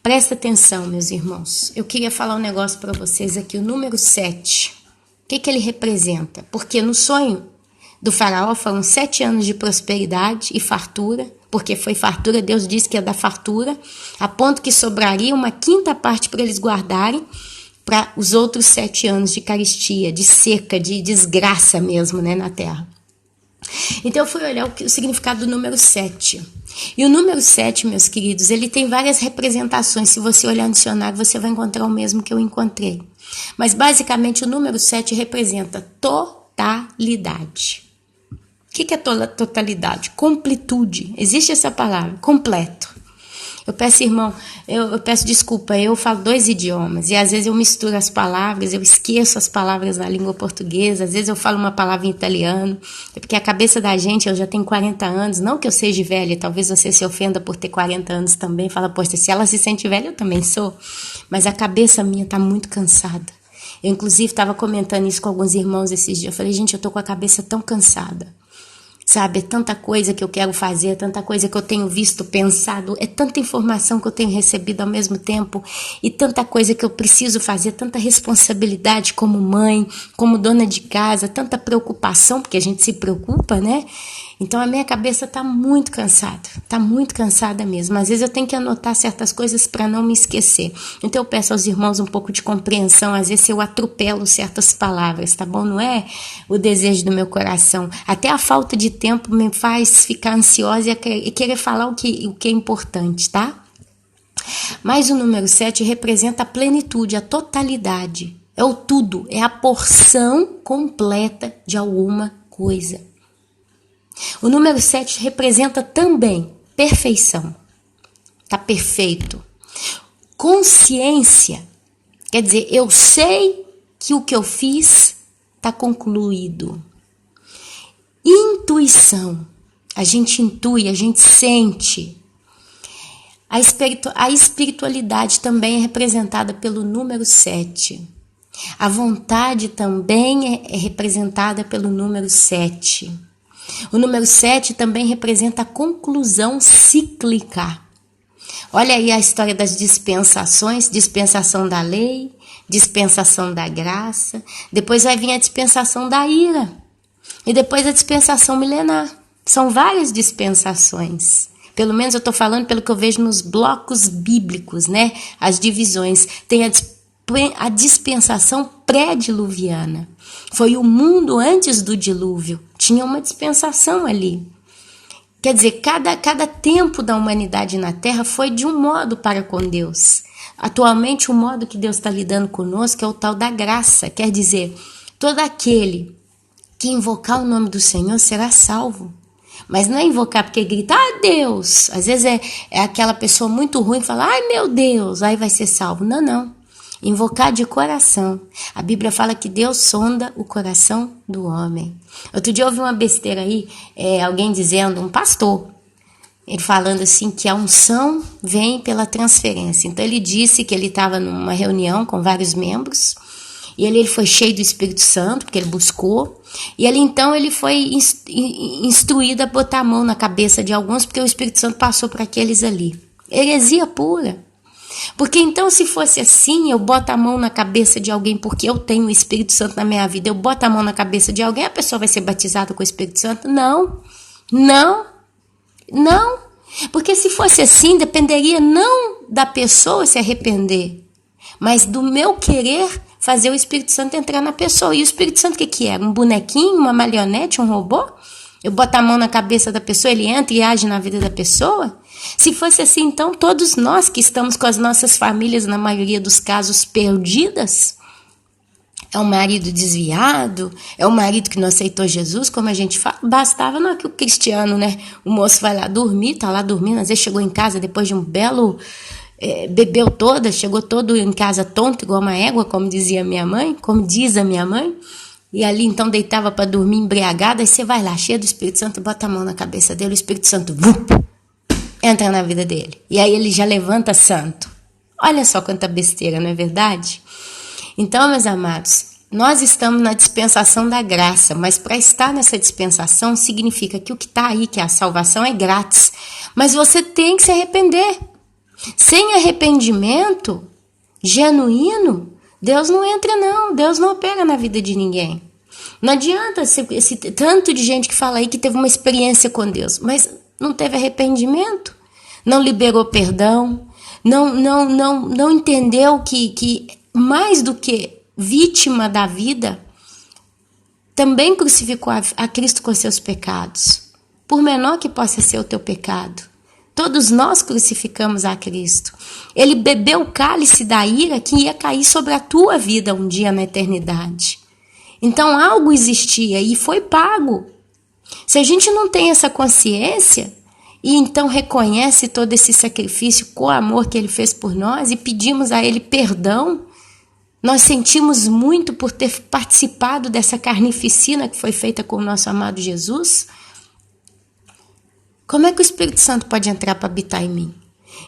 Presta atenção, meus irmãos. Eu queria falar um negócio para vocês aqui, o número 7. O que ele representa? Porque no sonho do faraó foram 7 anos de prosperidade e fartura, porque foi fartura, Deus disse que ia dar fartura, a ponto que sobraria uma 5ª parte para eles guardarem, para os outros 7 anos de carestia, de seca, de desgraça mesmo, né, na terra. Então eu fui olhar o significado do número 7. E o número 7, meus queridos, ele tem várias representações. Se você olhar no dicionário, você vai encontrar o mesmo que eu encontrei. Mas basicamente o número 7 representa totalidade. O que é totalidade? Completude. Existe essa palavra, completo. Eu peço, irmão, eu peço desculpa, eu falo 2 idiomas e às vezes eu misturo as palavras, eu esqueço as palavras na língua portuguesa, às vezes eu falo uma palavra em italiano, porque a cabeça da gente, eu já tenho 40 anos, não que eu seja velha, talvez você se ofenda por ter 40 anos também, fala, poxa, se ela se sente velha, eu também sou, mas a cabeça minha tá muito cansada. Eu inclusive estava comentando isso com alguns irmãos esses dias, eu falei, gente, eu tô com a cabeça tão cansada. Sabe, é tanta coisa que eu quero fazer, é tanta coisa que eu tenho visto, pensado, é tanta informação que eu tenho recebido ao mesmo tempo e tanta coisa que eu preciso fazer, tanta responsabilidade como mãe, como dona de casa, tanta preocupação, porque a gente se preocupa, né? Então a minha cabeça está muito cansada mesmo. Às vezes eu tenho que anotar certas coisas para não me esquecer. Então eu peço aos irmãos um pouco de compreensão, às vezes eu atropelo certas palavras, tá bom? Não é o desejo do meu coração. Até a falta de tempo me faz ficar ansiosa e querer falar o que é importante, tá? Mas o número 7 representa a plenitude, a totalidade. É o tudo, é a porção completa de alguma coisa. O número 7 representa também perfeição. Tá perfeito. Consciência, quer dizer, eu sei que o que eu fiz tá concluído. Intuição, a gente intui, a gente sente. A espiritualidade também é representada pelo número 7. A vontade também é representada pelo número 7. O número 7 também representa a conclusão cíclica. Olha aí a história das dispensações, dispensação da lei, dispensação da graça, depois vai vir a dispensação da ira, e depois a dispensação milenar. São várias dispensações. Pelo menos eu estou falando pelo que eu vejo nos blocos bíblicos, né? As divisões. Tem a dispensação pré-diluviana. Foi o mundo antes do dilúvio. Tinha uma dispensação ali. Quer dizer, cada tempo da humanidade na Terra foi de um modo para com Deus. Atualmente, o modo que Deus está lidando conosco é o tal da graça. Quer dizer, todo aquele que invocar o nome do Senhor será salvo. Mas não é invocar porque grita, Deus. Às vezes é aquela pessoa muito ruim que fala, ai meu Deus, aí vai ser salvo. Não, não. Invocar de coração. A Bíblia fala que Deus sonda o coração do homem. Outro dia eu ouvi uma besteira aí, alguém dizendo, um pastor, ele falando assim que a unção vem pela transferência. Então ele disse que ele estava numa reunião com vários membros, e ele foi cheio do Espírito Santo, porque ele buscou. E então ele foi instruído a botar a mão na cabeça de alguns, porque o Espírito Santo passou para aqueles ali. Heresia pura. Porque então, se fosse assim, eu boto a mão na cabeça de alguém porque eu tenho o Espírito Santo na minha vida, eu boto a mão na cabeça de alguém, a pessoa vai ser batizada com o Espírito Santo? Não. Não. Não. Porque se fosse assim, dependeria não da pessoa se arrepender, mas do meu querer fazer o Espírito Santo entrar na pessoa. E o Espírito Santo o que era? Um bonequinho, uma marionete, um robô? Eu boto a mão na cabeça da pessoa, ele entra e age na vida da pessoa? Se fosse assim, então todos nós que estamos com as nossas famílias, na maioria dos casos, perdidas, é um marido desviado, é um marido que não aceitou Jesus, como a gente fala, bastava não é que o cristiano, né? O moço vai lá dormir, tá lá dormindo, às vezes chegou em casa depois de um belo... bebeu toda, chegou todo em casa tonto, igual uma égua, como dizia minha mãe, como diz a minha mãe, e ali então deitava para dormir embriagada, aí você vai lá, cheio do Espírito Santo, bota a mão na cabeça dele, o Espírito Santo entra na vida dele, e aí ele já levanta santo. Olha só quanta besteira, não é verdade? Então, meus amados, nós estamos na dispensação da graça, mas para estar nessa dispensação significa que o que está aí, que é a salvação, é grátis, mas você tem que se arrepender. Sem arrependimento genuíno, Deus não entra não, Deus não opera na vida de ninguém. Não adianta esse tanto de gente que fala aí que teve uma experiência com Deus, mas não teve arrependimento, não liberou perdão, não entendeu que mais do que vítima da vida, também crucificou a Cristo com seus pecados, por menor que possa ser o teu pecado. Todos nós crucificamos a Cristo. Ele bebeu o cálice da ira que ia cair sobre a tua vida um dia na eternidade. Então algo existia e foi pago. Se a gente não tem essa consciência e então reconhece todo esse sacrifício com o amor que ele fez por nós e pedimos a ele perdão, nós sentimos muito por ter participado dessa carnificina que foi feita com o nosso amado Jesus. Como é que o Espírito Santo pode entrar para habitar em mim?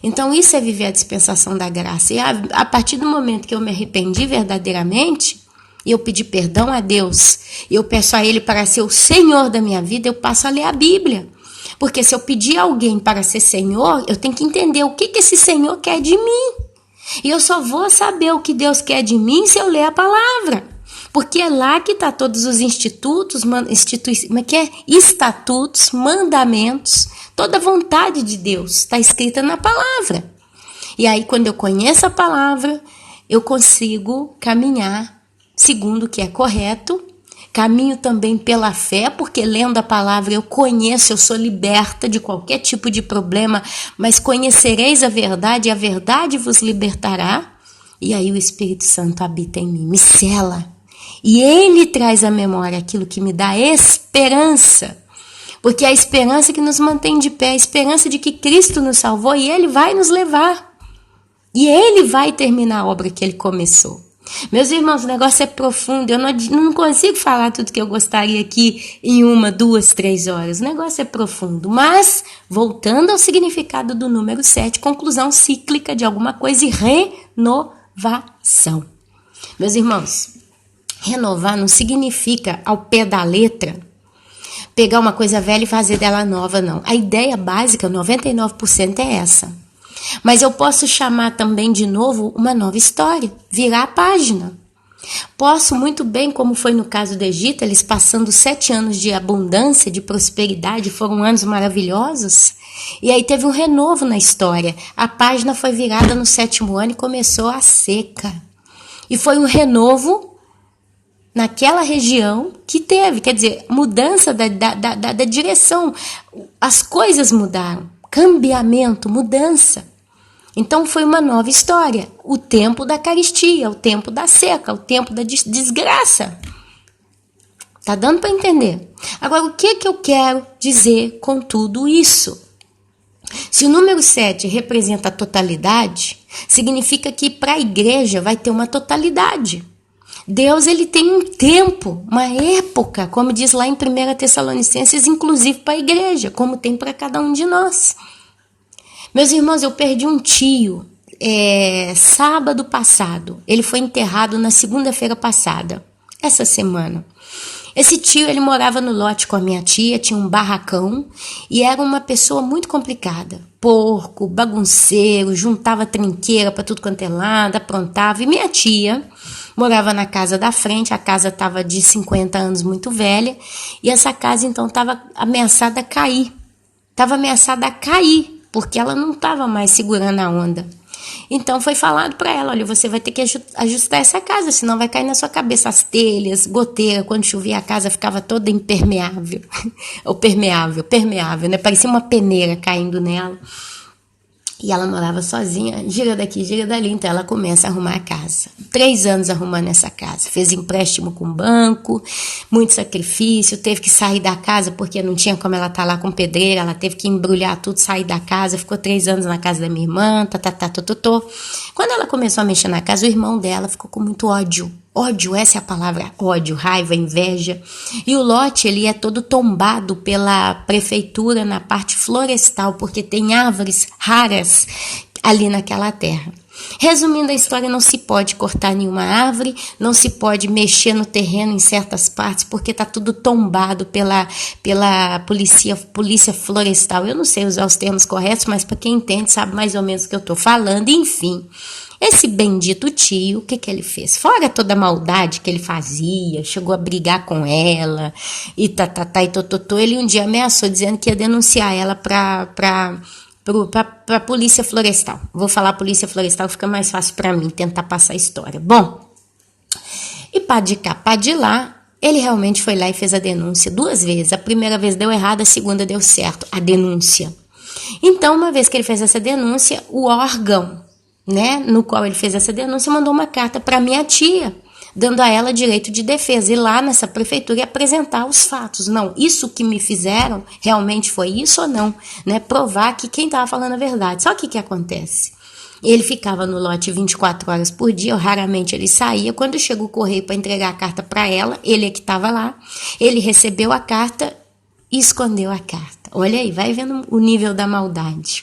Então isso é viver a dispensação da graça. E a partir do momento que eu me arrependi verdadeiramente, e eu pedi perdão a Deus, e eu peço a Ele para ser o Senhor da minha vida, eu passo a ler a Bíblia. Porque se eu pedir a alguém para ser Senhor, eu tenho que entender o que esse Senhor quer de mim. E eu só vou saber o que Deus quer de mim se eu ler a palavra. Porque é lá que está todos os estatutos, mandamentos, toda a vontade de Deus está escrita na palavra. E aí, quando eu conheço a palavra, eu consigo caminhar segundo o que é correto. Caminho também pela fé, porque lendo a palavra eu conheço, eu sou liberta de qualquer tipo de problema, mas conhecereis a verdade e a verdade vos libertará. E aí o Espírito Santo habita em mim, me sela. E ele traz à memória aquilo que me dá esperança, porque é a esperança que nos mantém de pé, a esperança de que Cristo nos salvou e ele vai nos levar. E ele vai terminar a obra que ele começou. Meus irmãos, o negócio é profundo, eu não consigo falar tudo que eu gostaria aqui em 1, 2, 3 horas. O negócio é profundo, mas voltando ao significado do número 7, conclusão cíclica de alguma coisa e renovação. Meus irmãos, renovar não significa ao pé da letra pegar uma coisa velha e fazer dela nova, não. A ideia básica, 99% é essa. Mas eu posso chamar também de novo uma nova história, virar a página. Posso muito bem, como foi no caso do Egito, eles passando 7 anos de abundância, de prosperidade, foram anos maravilhosos, e aí teve um renovo na história. A página foi virada no 7º ano e começou a seca. E foi um renovo naquela região que teve, quer dizer, mudança da direção. As coisas mudaram, cambiamento, mudança. Então foi uma nova história. O tempo da carestia, o tempo da seca, o tempo da desgraça. Tá dando para entender? Agora, o que eu quero dizer com tudo isso? Se o número 7 representa a totalidade, significa que para a igreja vai ter uma totalidade. Deus, ele tem um tempo, uma época, como diz lá em 1 Tessalonicenses, inclusive para a igreja, como tem para cada um de nós. Meus irmãos, eu perdi um tio sábado passado. Ele foi enterrado na segunda-feira passada, essa semana. Esse tio, ele morava no lote com a minha tia, tinha um barracão e era uma pessoa muito complicada. Porco, bagunceiro, juntava trinqueira para tudo quanto é lado, aprontava. E minha tia morava na casa da frente, a casa estava de 50 anos, muito velha, e essa casa então estava ameaçada a cair. Estava ameaçada a cair, porque ela não estava mais segurando a onda. Então foi falado para ela, olha, você vai ter que ajustar essa casa, senão vai cair na sua cabeça as telhas, goteira, quando chovia a casa ficava toda impermeável, ou permeável, né? Parecia uma peneira caindo nela. E ela morava sozinha, gira daqui, gira dali, então ela começa a arrumar a casa. 3 anos arrumando essa casa, fez empréstimo com o banco, muito sacrifício, teve que sair da casa porque não tinha como ela estar lá com pedreira, ela teve que embrulhar tudo, sair da casa, ficou 3 anos na casa da minha irmã, Quando ela começou a mexer na casa, o irmão dela ficou com muito ódio. Ódio, essa é a palavra, ódio, raiva, inveja. E o lote, ele é todo tombado pela prefeitura na parte florestal, porque tem árvores raras ali naquela terra. Resumindo a história, não se pode cortar nenhuma árvore, não se pode mexer no terreno em certas partes, porque está tudo tombado pela polícia florestal. Eu não sei usar os termos corretos, mas para quem entende sabe mais ou menos o que eu estou falando. Enfim, esse bendito tio, o que ele fez? Fora toda a maldade que ele fazia, chegou a brigar com ela, e ele um dia ameaçou, dizendo que ia denunciar ela para a polícia florestal. Vou falar polícia florestal, fica mais fácil para mim tentar passar a história. Bom, e pá de cá, pá de lá, ele realmente foi lá e fez a denúncia 2 vezes. A primeira vez deu errado, a segunda deu certo, a denúncia. Então, uma vez que ele fez essa denúncia, o órgão, né, no qual ele fez essa denúncia, mandou uma carta para minha tia, dando a ela direito de defesa, e lá nessa prefeitura apresentar os fatos. Não, isso que me fizeram, realmente foi isso ou não? Né? Provar que quem estava falando a verdade. Só que acontece? Ele ficava no lote 24 horas por dia, raramente ele saía. Quando chegou o correio para entregar a carta para ela, ele é que estava lá, ele recebeu a carta e escondeu a carta. Olha aí, vai vendo o nível da maldade.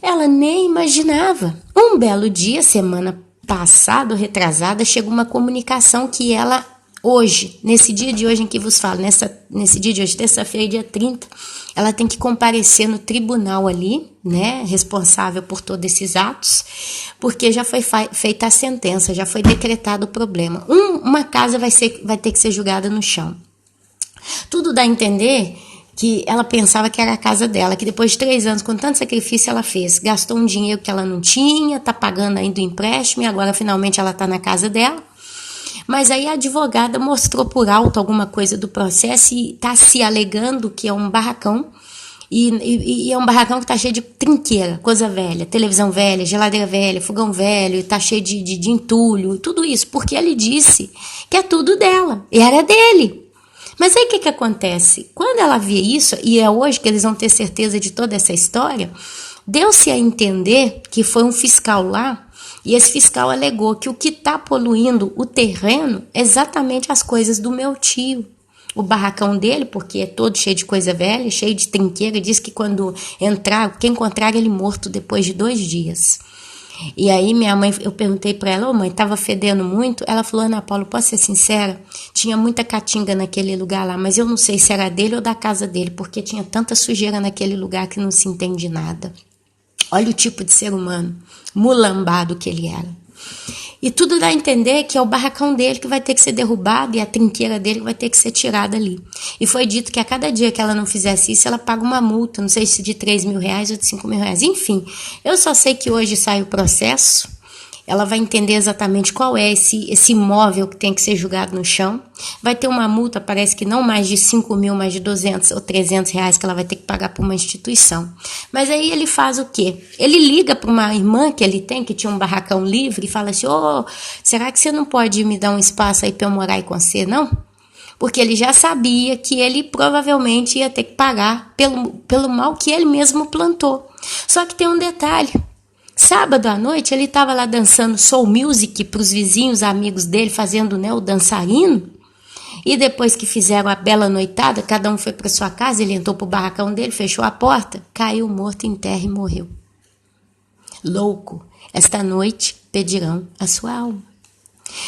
Ela nem imaginava. Um belo dia, semana passada, retrasada, chegou uma comunicação que ela, hoje, nesse dia de hoje em que vos falo, nesse dia de hoje, terça-feira, dia 30, ela tem que comparecer no tribunal ali, né, responsável por todos esses atos, porque já foi feita a sentença, já foi decretado o problema. Uma casa vai ter que ser julgada no chão. Tudo dá a entender que ela pensava que era a casa dela, que depois de 3 anos, com tanto sacrifício ela fez, gastou um dinheiro que ela não tinha, tá pagando ainda o empréstimo e agora finalmente ela tá na casa dela. Mas aí a advogada mostrou por alto alguma coisa do processo e tá se alegando que é um barracão, e é um barracão que tá cheio de trinqueira, coisa velha, televisão velha, geladeira velha, fogão velho, e tá cheio de entulho, tudo isso, porque ele disse que é tudo dela, e era dele. Mas aí o que acontece? Quando ela via isso, e é hoje que eles vão ter certeza de toda essa história, deu-se a entender que foi um fiscal lá, e esse fiscal alegou que o que está poluindo o terreno é exatamente as coisas do meu tio. O barracão dele, porque é todo cheio de coisa velha, cheio de trinqueira, diz que quando quem encontrar ele morto depois de 2 dias. E aí minha mãe, eu perguntei para ela, mãe, tava fedendo muito? Ela falou, Ana Paula, posso ser sincera? Tinha muita caatinga naquele lugar lá, mas eu não sei se era dele ou da casa dele, porque tinha tanta sujeira naquele lugar que não se entende nada. Olha o tipo de ser humano, mulambado que ele era. E tudo dá a entender que é o barracão dele que vai ter que ser derrubado e a trinqueira dele vai ter que ser tirada ali. E foi dito que a cada dia que ela não fizesse isso, ela paga uma multa, não sei se de R$3.000 ou de R$5.000. Enfim, eu só sei que hoje sai o processo, ela vai entender exatamente qual é esse imóvel que tem que ser julgado no chão. Vai ter uma multa, parece que não mais de 5.000, mais de 200 ou 300 reais que ela vai ter que pagar por uma instituição. Mas aí ele faz o quê? Ele liga para uma irmã que ele tem, que tinha um barracão livre, e fala assim, será que você não pode me dar um espaço aí para eu morar aí com você, não? porque ele já sabia que ele provavelmente ia ter que pagar pelo mal que ele mesmo plantou. Só que tem um detalhe. Sábado à noite ele estava lá dançando soul music para os vizinhos, amigos dele, fazendo, né, o dançarino. E depois que fizeram a bela noitada, cada um foi para sua casa, ele entrou para o barracão dele, fechou a porta, caiu morto em terra e morreu. Louco, esta noite pedirão a sua alma.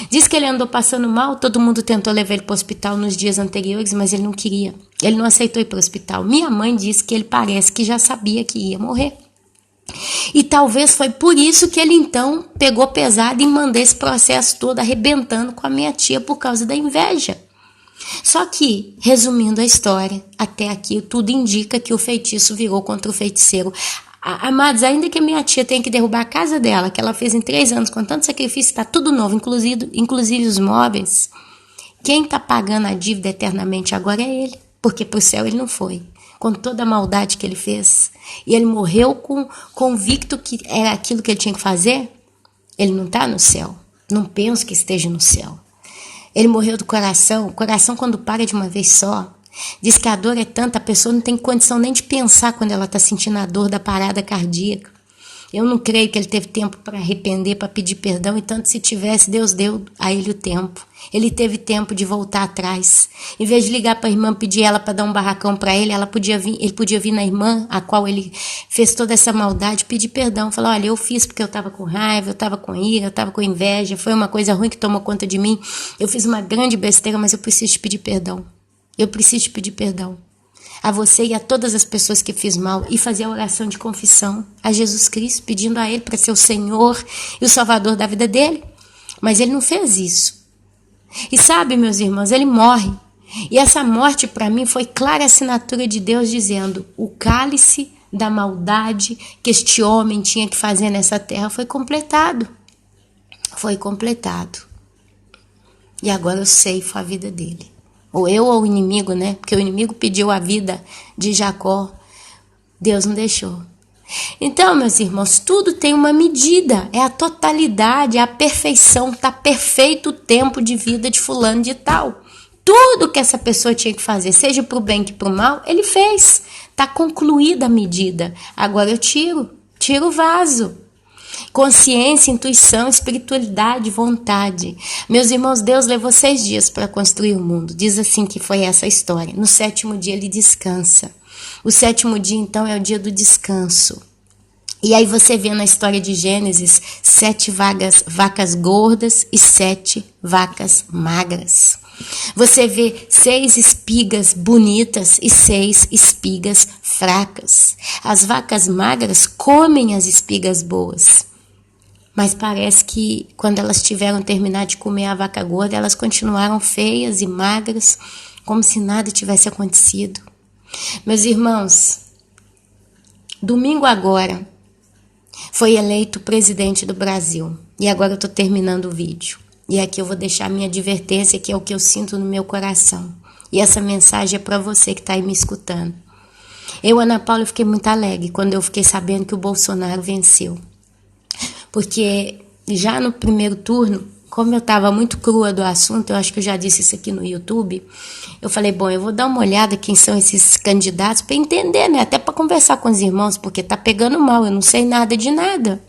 Diz que ele andou passando mal, todo mundo tentou levar ele para o hospital nos dias anteriores, mas ele não queria. Ele não aceitou ir para o hospital. Minha mãe disse que ele parece que já sabia que ia morrer. E talvez foi por isso que ele então pegou pesado e mandou esse processo todo arrebentando com a minha tia por causa da inveja. Só que, resumindo a história, até aqui tudo indica que o feitiço virou contra o feiticeiro. Amados, ainda que a minha tia tenha que derrubar a casa dela, que ela fez em 3 anos, com tanto sacrifício, está tudo novo, inclusive os móveis. Quem está pagando a dívida eternamente agora é ele, porque para o céu ele não foi, com toda a maldade que ele fez. E ele morreu convicto que era aquilo que ele tinha que fazer. Ele não está no céu, não penso que esteja no céu. Ele morreu do coração. O coração, quando para de uma vez só, diz que a dor é tanta, a pessoa não tem condição nem de pensar quando ela está sentindo a dor da parada cardíaca. Eu não creio que ele teve tempo para arrepender, para pedir perdão, e tanto se tivesse, Deus deu a ele o tempo. Ele teve tempo de voltar atrás. Em vez de ligar para a irmã, pedir ela para dar um barracão para ele, ele podia vir na irmã, a qual ele fez toda essa maldade, pedir perdão. Falar, olha, eu fiz porque eu estava com raiva, eu estava com ira, eu estava com inveja, foi uma coisa ruim que tomou conta de mim. Eu fiz uma grande besteira, mas eu preciso te pedir perdão. Eu preciso te pedir perdão. A você e a todas as pessoas que fiz mal, e fazer a oração de confissão a Jesus Cristo, pedindo a Ele para ser o Senhor e o Salvador da vida dele. Mas ele não fez isso. E sabe, meus irmãos, ele morre. E essa morte para mim foi clara assinatura de Deus dizendo: o cálice da maldade que este homem tinha que fazer nessa terra foi completado. Foi completado. E agora eu ceifo a vida dele. Ou eu ou o inimigo, né? Porque o inimigo pediu a vida de Jacó. Deus não deixou. Então, meus irmãos, tudo tem uma medida. É a totalidade, é a perfeição. Está perfeito o tempo de vida de fulano de tal. Tudo que essa pessoa tinha que fazer, seja para o bem que para o mal, ele fez. Está concluída a medida. Agora eu tiro o vaso. Consciência, intuição, espiritualidade, vontade. Meus irmãos, Deus levou 6 dias para construir o mundo. Diz assim que foi essa a história. No 7º dia ele descansa. O 7º dia, então, é o dia do descanso. E aí você vê na história de Gênesis 7 vacas gordas e 7 vacas magras. Você vê 6 espigas bonitas e 6 espigas fracas. As vacas magras comem as espigas boas. Mas parece que quando elas tiveram terminado de comer a vaca gorda, elas continuaram feias e magras, como se nada tivesse acontecido. Meus irmãos, domingo agora foi eleito presidente do Brasil. E agora eu estou terminando o vídeo. E aqui eu vou deixar a minha advertência, que é o que eu sinto no meu coração. E essa mensagem é para você que está aí me escutando. Eu, Ana Paula, fiquei muito alegre quando eu fiquei sabendo que o Bolsonaro venceu. Porque já no primeiro turno, como eu estava muito crua do assunto, eu acho que eu já disse isso aqui no YouTube, eu falei, bom, eu vou dar uma olhada quem são esses candidatos para entender, né? Até para conversar com os irmãos, porque tá pegando mal, eu não sei nada de nada.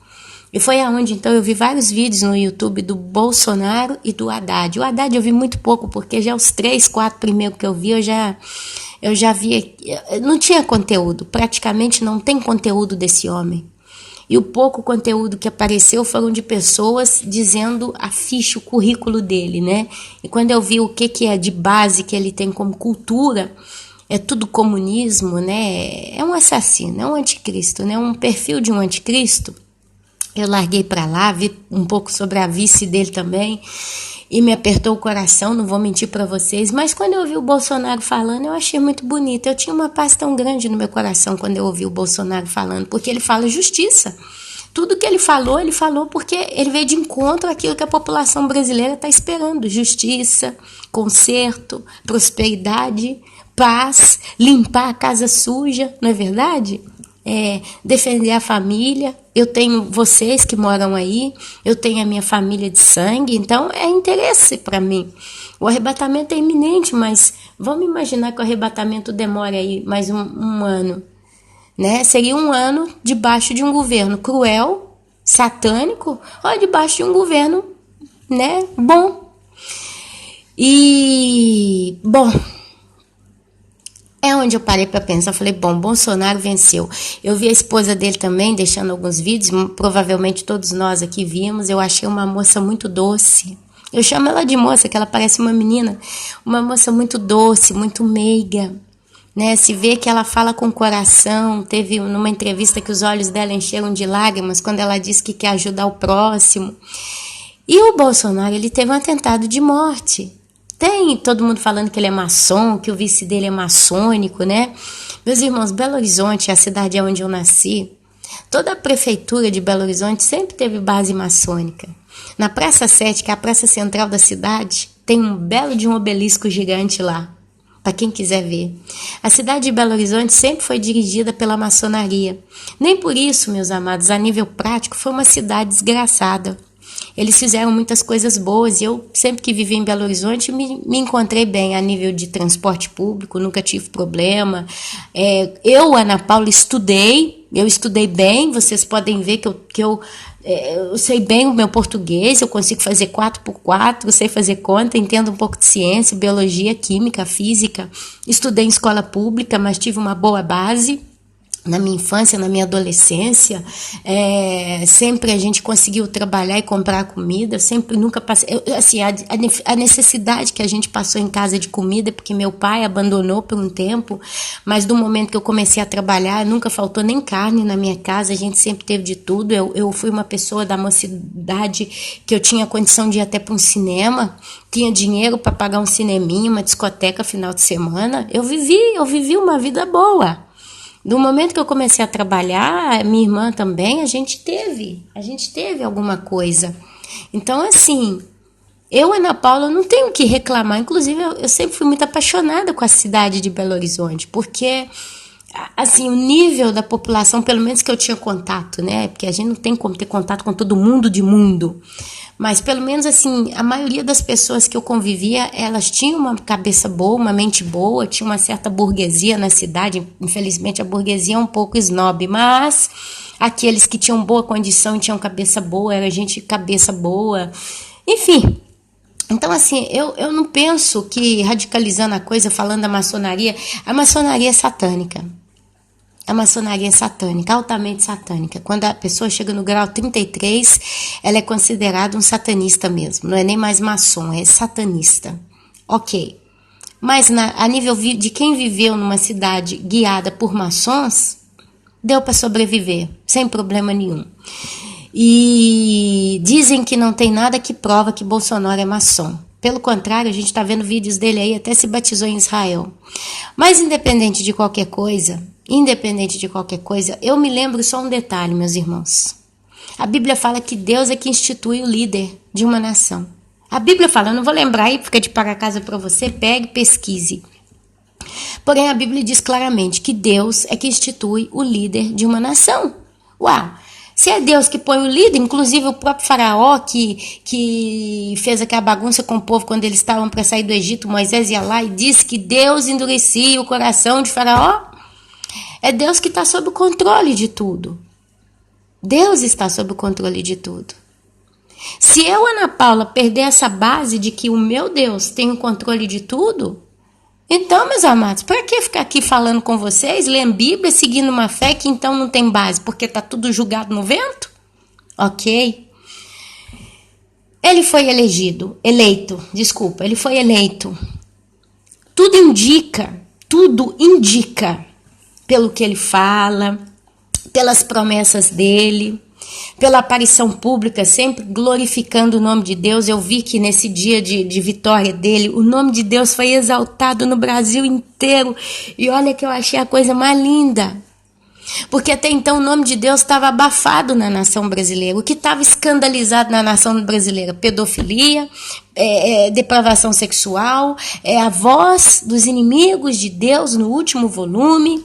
E foi aonde, então, eu vi vários vídeos no YouTube do Bolsonaro e do Haddad. O Haddad eu vi muito pouco, porque já os 3, 4 primeiros que eu vi, eu já vi, não tinha conteúdo, praticamente não tem conteúdo desse homem. E o pouco conteúdo que apareceu foram de pessoas dizendo a ficha, o currículo dele, né? E quando eu vi o que é de base que ele tem como cultura, é tudo comunismo, né? É um assassino, é um anticristo, né? Um perfil de um anticristo. Eu larguei para lá, vi um pouco sobre a vice dele também e me apertou o coração, não vou mentir para vocês, mas quando eu ouvi o Bolsonaro falando, eu achei muito bonito. Eu tinha uma paz tão grande no meu coração quando eu ouvi o Bolsonaro falando, porque ele fala justiça. Tudo que ele falou porque ele veio de encontro àquilo que a população brasileira está esperando. Justiça, conserto, prosperidade, paz, limpar a casa suja, não é verdade? Defender a família, eu tenho vocês que moram aí, eu tenho a minha família de sangue, então é interesse para mim. O arrebatamento é iminente, mas vamos imaginar que o arrebatamento demore aí mais um ano, né? Seria um ano debaixo de um governo cruel, satânico, ou debaixo de um governo, né, bom. E, bom, é onde eu parei para pensar, falei, bom, Bolsonaro venceu. Eu vi a esposa dele também deixando alguns vídeos, provavelmente todos nós aqui vimos, eu achei uma moça muito doce. Eu chamo ela de moça, que ela parece uma menina, uma moça muito doce, muito meiga, né? Se vê que ela fala com o coração. Teve numa entrevista que os olhos dela encheram de lágrimas quando ela disse que quer ajudar o próximo. E o Bolsonaro, ele teve um atentado de morte. Tem todo mundo falando que ele é maçom, que o vice dele é maçônico, né? Meus irmãos, Belo Horizonte, a cidade onde eu nasci, toda a prefeitura de Belo Horizonte sempre teve base maçônica. Na Praça 7, que é a praça central da cidade, tem um belo de um obelisco gigante lá, para quem quiser ver. A cidade de Belo Horizonte sempre foi dirigida pela maçonaria. Nem por isso, meus amados, a nível prático, foi uma cidade desgraçada. Eles fizeram muitas coisas boas e eu, sempre que vivi em Belo Horizonte, me encontrei bem a nível de transporte público, nunca tive problema. Eu, Ana Paula, eu estudei bem, vocês podem ver que eu sei bem o meu português, eu consigo fazer 4x4, sei fazer conta, entendo um pouco de ciência, biologia, química, física. Estudei em escola pública, mas tive uma boa base. Na minha infância, na minha adolescência, sempre a gente conseguiu trabalhar e comprar comida, sempre nunca passei, assim, a necessidade que a gente passou em casa de comida, porque meu pai abandonou por um tempo, mas do momento que eu comecei a trabalhar, nunca faltou nem carne na minha casa, a gente sempre teve de tudo. Eu fui uma pessoa da mocidade que eu tinha condição de ir até para um cinema, tinha dinheiro para pagar um cineminha, uma discoteca final de semana, eu vivi uma vida boa. Do momento que eu comecei a trabalhar, minha irmã também, a gente teve alguma coisa. Então, assim, eu, Ana Paula, não tenho o que reclamar. Inclusive, eu sempre fui muito apaixonada com a cidade de Belo Horizonte, porque, assim, o nível da população, pelo menos que eu tinha contato, né? Porque a gente não tem como ter contato com todo mundo de mundo. Mas, pelo menos, assim, a maioria das pessoas que eu convivia, elas tinham uma cabeça boa, uma mente boa, tinha uma certa burguesia na cidade. Infelizmente, a burguesia é um pouco snob, mas aqueles que tinham boa condição e tinham cabeça boa, era gente de cabeça boa. Enfim, então, assim, eu não penso que, radicalizando a coisa, falando da maçonaria, a maçonaria é satânica. A maçonaria é satânica, altamente satânica. Quando a pessoa chega no grau 33, ela é considerada um satanista mesmo. Não é nem mais maçom, é satanista. Ok. Mas a nível de quem viveu numa cidade guiada por maçons, deu para sobreviver, sem problema nenhum. E dizem que não tem nada que prova que Bolsonaro é maçom. Pelo contrário, a gente está vendo vídeos dele aí, até se batizou em Israel. Mas independente de qualquer coisa, eu me lembro só um detalhe, meus irmãos. A Bíblia fala que Deus é que institui o líder de uma nação. A Bíblia fala, eu não vou lembrar aí, fica de para casa para você, pegue, pesquise. Porém, a Bíblia diz claramente que Deus é que institui o líder de uma nação. Uau! Se é Deus que põe o líder, inclusive o próprio faraó que fez aquela bagunça com o povo quando eles estavam para sair do Egito, Moisés ia lá e disse que Deus endurecia o coração de faraó. É Deus que está sob o controle de tudo. Deus está sob o controle de tudo. Se eu, Ana Paula, perder essa base de que o meu Deus tem o controle de tudo, então, meus amados, para que ficar aqui falando com vocês, lendo Bíblia, seguindo uma fé que então não tem base, porque está tudo julgado no vento? Ok. Ele foi eleito. Tudo indica, pelo que ele fala, pelas promessas dele, pela aparição pública, sempre glorificando o nome de Deus. Eu vi que nesse dia de vitória dele, o nome de Deus foi exaltado no Brasil inteiro. E olha que eu achei a coisa mais linda. Porque até então o nome de Deus estava abafado na nação brasileira. O que estava escandalizado na nação brasileira? Pedofilia, depravação sexual, a voz dos inimigos de Deus no último volume,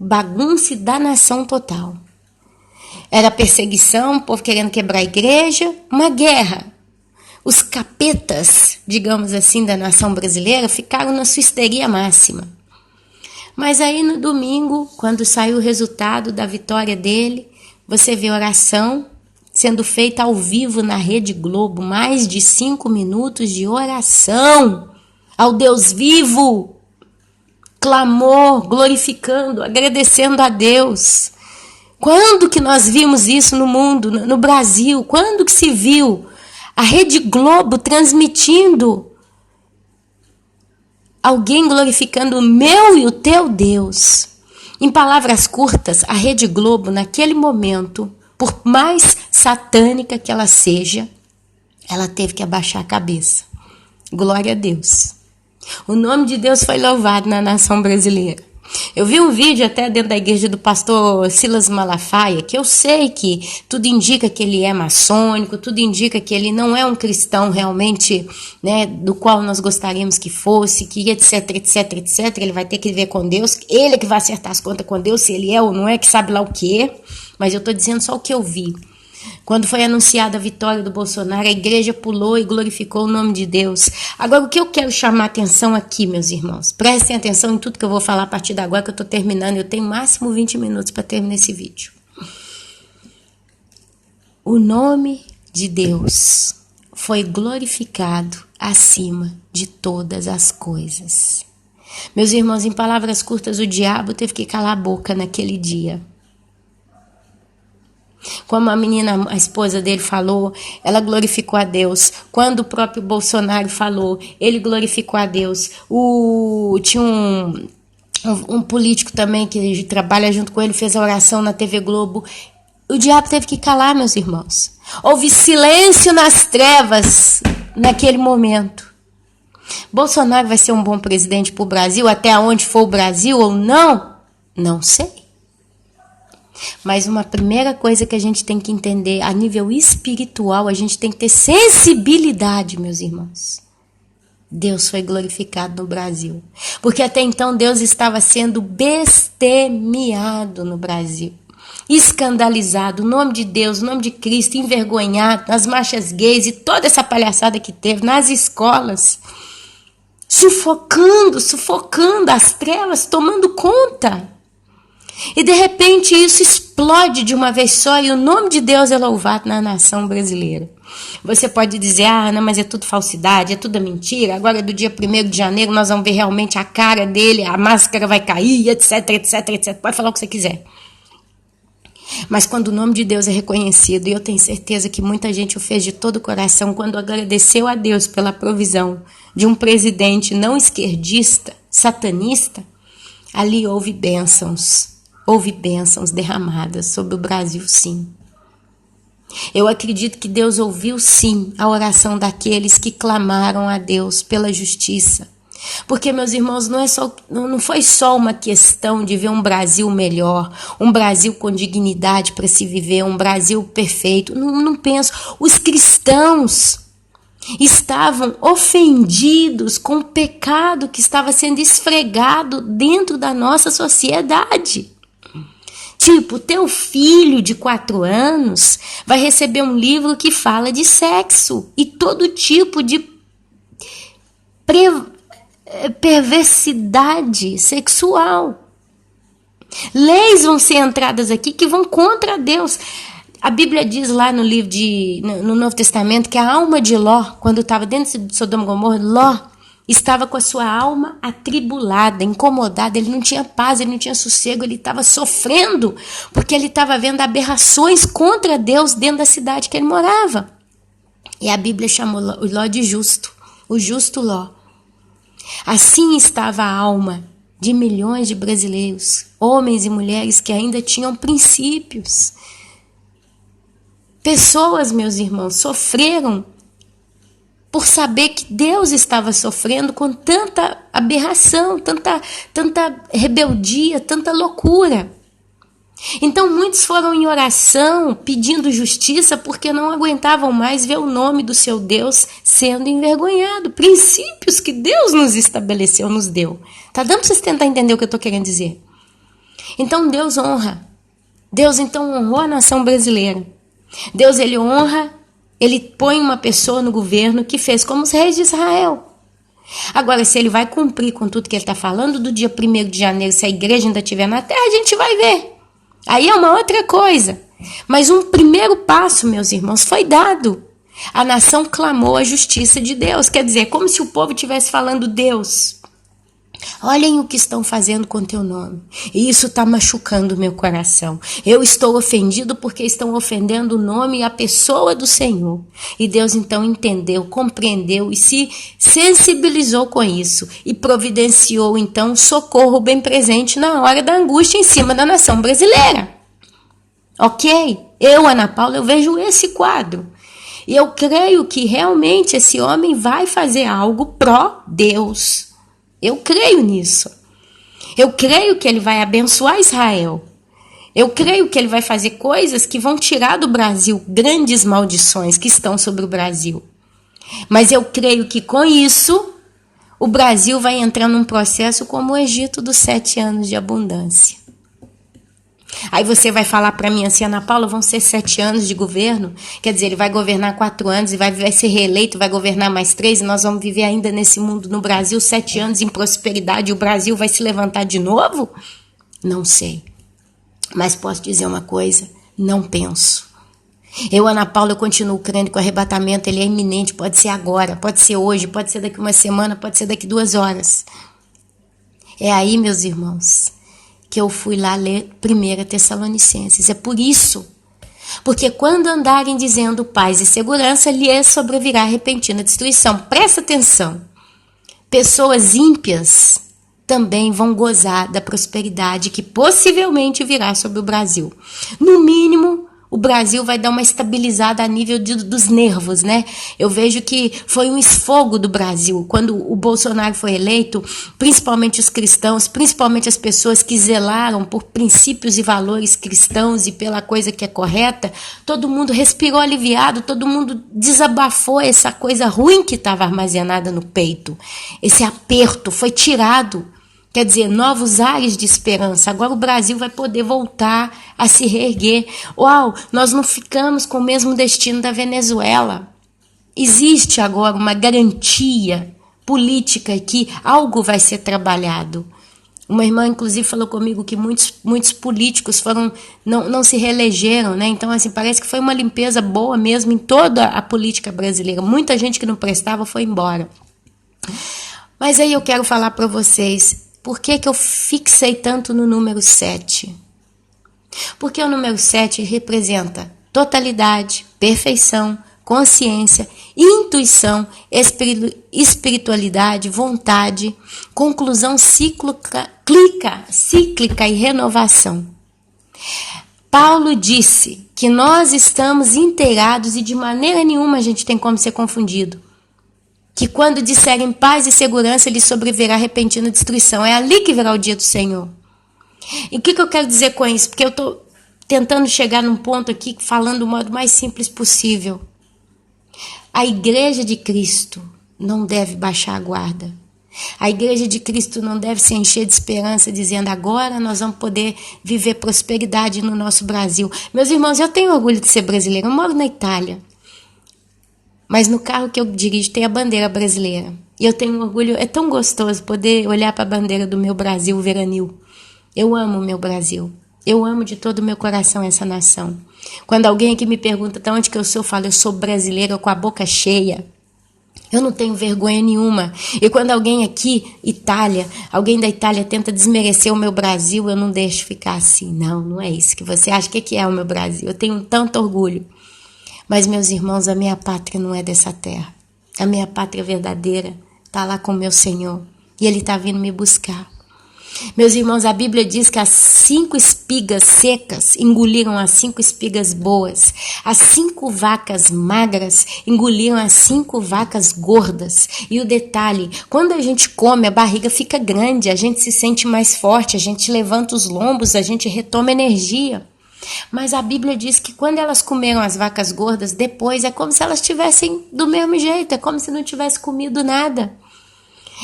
bagunça da nação total. Era perseguição, o povo querendo quebrar a igreja, uma guerra. Os capetas, digamos assim, da nação brasileira ficaram na sua histeria máxima. Mas aí no domingo, quando saiu o resultado da vitória dele, você vê oração sendo feita ao vivo na Rede Globo, mais de 5 minutos de oração ao Deus vivo, clamor, glorificando, agradecendo a Deus. Quando que nós vimos isso no mundo, no Brasil? Quando que se viu a Rede Globo transmitindo alguém glorificando o meu e o teu Deus? Em palavras curtas, a Rede Globo, naquele momento, por mais satânica que ela seja, ela teve que abaixar a cabeça. Glória a Deus. O nome de Deus foi louvado na nação brasileira. Eu vi um vídeo até dentro da igreja do pastor Silas Malafaia, que eu sei que tudo indica que ele é maçônico, tudo indica que ele não é um cristão realmente, né, do qual nós gostaríamos que fosse, que etc, etc, etc. Ele vai ter que viver com Deus, ele é que vai acertar as contas com Deus, se ele é ou não é, que sabe lá o que é. Mas eu estou dizendo só o que eu vi. Quando foi anunciada a vitória do Bolsonaro, a igreja pulou e glorificou o nome de Deus. Agora, o que eu quero chamar a atenção aqui, meus irmãos, prestem atenção em tudo que eu vou falar a partir de agora, que eu estou terminando. Eu tenho máximo 20 minutos para terminar esse vídeo. O nome de Deus foi glorificado acima de todas as coisas. Meus irmãos, em palavras curtas, o diabo teve que calar a boca naquele dia. Como a menina, a esposa dele falou, ela glorificou a Deus. Quando o próprio Bolsonaro falou, ele glorificou a Deus. Tinha um político também que trabalha junto com ele, fez a oração na TV Globo. O diabo teve que calar, meus irmãos. Houve silêncio nas trevas naquele momento. Bolsonaro vai ser um bom presidente para o Brasil, até onde for o Brasil ou não? Não sei. Mas uma primeira coisa que a gente tem que entender, a nível espiritual, a gente tem que ter sensibilidade, meus irmãos. Deus foi glorificado no Brasil. Porque até então Deus estava sendo blasfemiado no Brasil. Escandalizado, o nome de Deus, o nome de Cristo, envergonhado, nas marchas gays e toda essa palhaçada que teve, nas escolas. Sufocando as trevas, tomando conta. E de repente isso explode de uma vez só e o nome de Deus é louvado na nação brasileira. Você pode dizer, não, mas é tudo falsidade, é tudo mentira. Agora do dia 1º de janeiro nós vamos ver realmente a cara dele, a máscara vai cair, etc, etc, etc. Pode falar o que você quiser. Mas quando o nome de Deus é reconhecido, e eu tenho certeza que muita gente o fez de todo o coração, quando agradeceu a Deus pela provisão de um presidente não esquerdista, satanista, ali houve bênçãos derramadas sobre o Brasil, sim. Eu acredito que Deus ouviu, sim, a oração daqueles que clamaram a Deus pela justiça. Porque, meus irmãos, não foi só uma questão de ver um Brasil melhor, um Brasil com dignidade para se viver, um Brasil perfeito. Não penso. Os cristãos estavam ofendidos com o pecado que estava sendo esfregado dentro da nossa sociedade. Tipo, teu filho de 4 anos vai receber um livro que fala de sexo e todo tipo de perversidade sexual. Leis vão ser entradas aqui que vão contra Deus. A Bíblia diz lá no livro no Novo Testamento que a alma de Ló, quando estava dentro de Sodoma e Gomorra, Ló estava com a sua alma atribulada, incomodada, ele não tinha paz, ele não tinha sossego, ele estava sofrendo, porque ele estava vendo aberrações contra Deus dentro da cidade que ele morava. E a Bíblia chamou o Ló de justo, o justo Ló. Assim estava a alma de milhões de brasileiros, homens e mulheres que ainda tinham princípios. Pessoas, meus irmãos, sofreram por saber que Deus estava sofrendo com tanta aberração, tanta rebeldia, tanta loucura. Então muitos foram em oração pedindo justiça porque não aguentavam mais ver o nome do seu Deus sendo envergonhado. Princípios que Deus nos estabeleceu, nos deu. Tá dando para vocês tentar entender o que eu estou querendo dizer? Então Deus honra Deus então honrou a nação brasileira. Deus, ele honra, ele põe uma pessoa no governo que fez como os reis de Israel. Agora, se ele vai cumprir com tudo que ele está falando do dia 1º de janeiro, se a igreja ainda estiver na terra, a gente vai ver. Aí é uma outra coisa. Mas um primeiro passo, meus irmãos, foi dado. A nação clamou a justiça de Deus. Quer dizer, como se o povo estivesse falando: Deus, olhem o que estão fazendo com teu nome. E isso está machucando o meu coração. Eu estou ofendido porque estão ofendendo o nome e a pessoa do Senhor. E Deus então entendeu, compreendeu e se sensibilizou com isso. E providenciou então socorro bem presente na hora da angústia em cima da nação brasileira. Ok? Eu, Ana Paula, eu vejo esse quadro. E eu creio que realmente esse homem vai fazer algo pró-Deus. Eu creio nisso. Eu creio que ele vai abençoar Israel. Eu creio que ele vai fazer coisas que vão tirar do Brasil grandes maldições que estão sobre o Brasil. Mas eu creio que com isso, o Brasil vai entrar num processo como o Egito dos 7 anos de abundância. Aí você vai falar para mim assim: Ana Paula, vão ser 7 anos de governo? Quer dizer, ele vai governar 4 anos e vai ser reeleito, vai governar mais 3 e nós vamos viver ainda nesse mundo, no Brasil, 7 anos em prosperidade e o Brasil vai se levantar de novo? Não sei. Mas posso dizer uma coisa: não penso. Eu, Ana Paula, eu continuo crendo que o arrebatamento ele é iminente, pode ser agora, pode ser hoje, pode ser daqui uma semana, pode ser daqui 2 horas. É aí, meus irmãos, que eu fui lá ler 1 Tessalonicenses. É por isso. Porque quando andarem dizendo paz e segurança, lhes sobrevirá repentina destruição. Presta atenção. Pessoas ímpias também vão gozar da prosperidade que possivelmente virá sobre o Brasil. No mínimo, o Brasil vai dar uma estabilizada a nível dos nervos, né? Eu vejo que foi um esfogo do Brasil. Quando o Bolsonaro foi eleito, principalmente os cristãos, principalmente as pessoas que zelaram por princípios e valores cristãos e pela coisa que é correta, todo mundo respirou aliviado, todo mundo desabafou essa coisa ruim que estava armazenada no peito. Esse aperto foi tirado. Quer dizer, novos ares de esperança. Agora o Brasil vai poder voltar a se reerguer. Uau, nós não ficamos com o mesmo destino da Venezuela. Existe agora uma garantia política que algo vai ser trabalhado. Uma irmã, inclusive, falou comigo que muitos políticos não se reelegeram, né? Então, assim, parece que foi uma limpeza boa mesmo em toda a política brasileira. Muita gente que não prestava foi embora. Mas aí eu quero falar para vocês, por que eu fixei tanto no número 7? Porque o número 7 representa totalidade, perfeição, consciência, intuição, espiritualidade, vontade, conclusão cíclica e renovação. Paulo disse que nós estamos inteirados e de maneira nenhuma a gente tem como ser confundido. Que quando disserem paz e segurança, lhe sobrevirá repentina destruição. É ali que virá o dia do Senhor. E o que eu quero dizer com isso? Porque eu estou tentando chegar num ponto aqui, falando do modo mais simples possível. A igreja de Cristo não deve baixar a guarda. A igreja de Cristo não deve se encher de esperança, dizendo: agora nós vamos poder viver prosperidade no nosso Brasil. Meus irmãos, eu tenho orgulho de ser brasileira. Eu moro na Itália. Mas no carro que eu dirijo tem a bandeira brasileira. E eu tenho orgulho, é tão gostoso poder olhar para a bandeira do meu Brasil veranil. Eu amo o meu Brasil. Eu amo de todo o meu coração essa nação. Quando alguém aqui me pergunta de onde que eu sou, eu falo: eu sou brasileira com a boca cheia. Eu não tenho vergonha nenhuma. E quando alguém aqui, alguém da Itália tenta desmerecer o meu Brasil, eu não deixo ficar assim. Não, não é isso que você acha que é o meu Brasil. Eu tenho tanto orgulho. Mas, meus irmãos, a minha pátria não é dessa terra. A minha pátria verdadeira está lá com o meu Senhor. E Ele está vindo me buscar. Meus irmãos, a Bíblia diz que as 5 espigas secas engoliram as 5 espigas boas. As 5 vacas magras engoliram as 5 vacas gordas. E o detalhe, quando a gente come, a barriga fica grande, a gente se sente mais forte, a gente levanta os lombos, a gente retoma energia. Mas a Bíblia diz que quando elas comeram as vacas gordas, depois é como se elas estivessem do mesmo jeito, é como se não tivesse comido nada.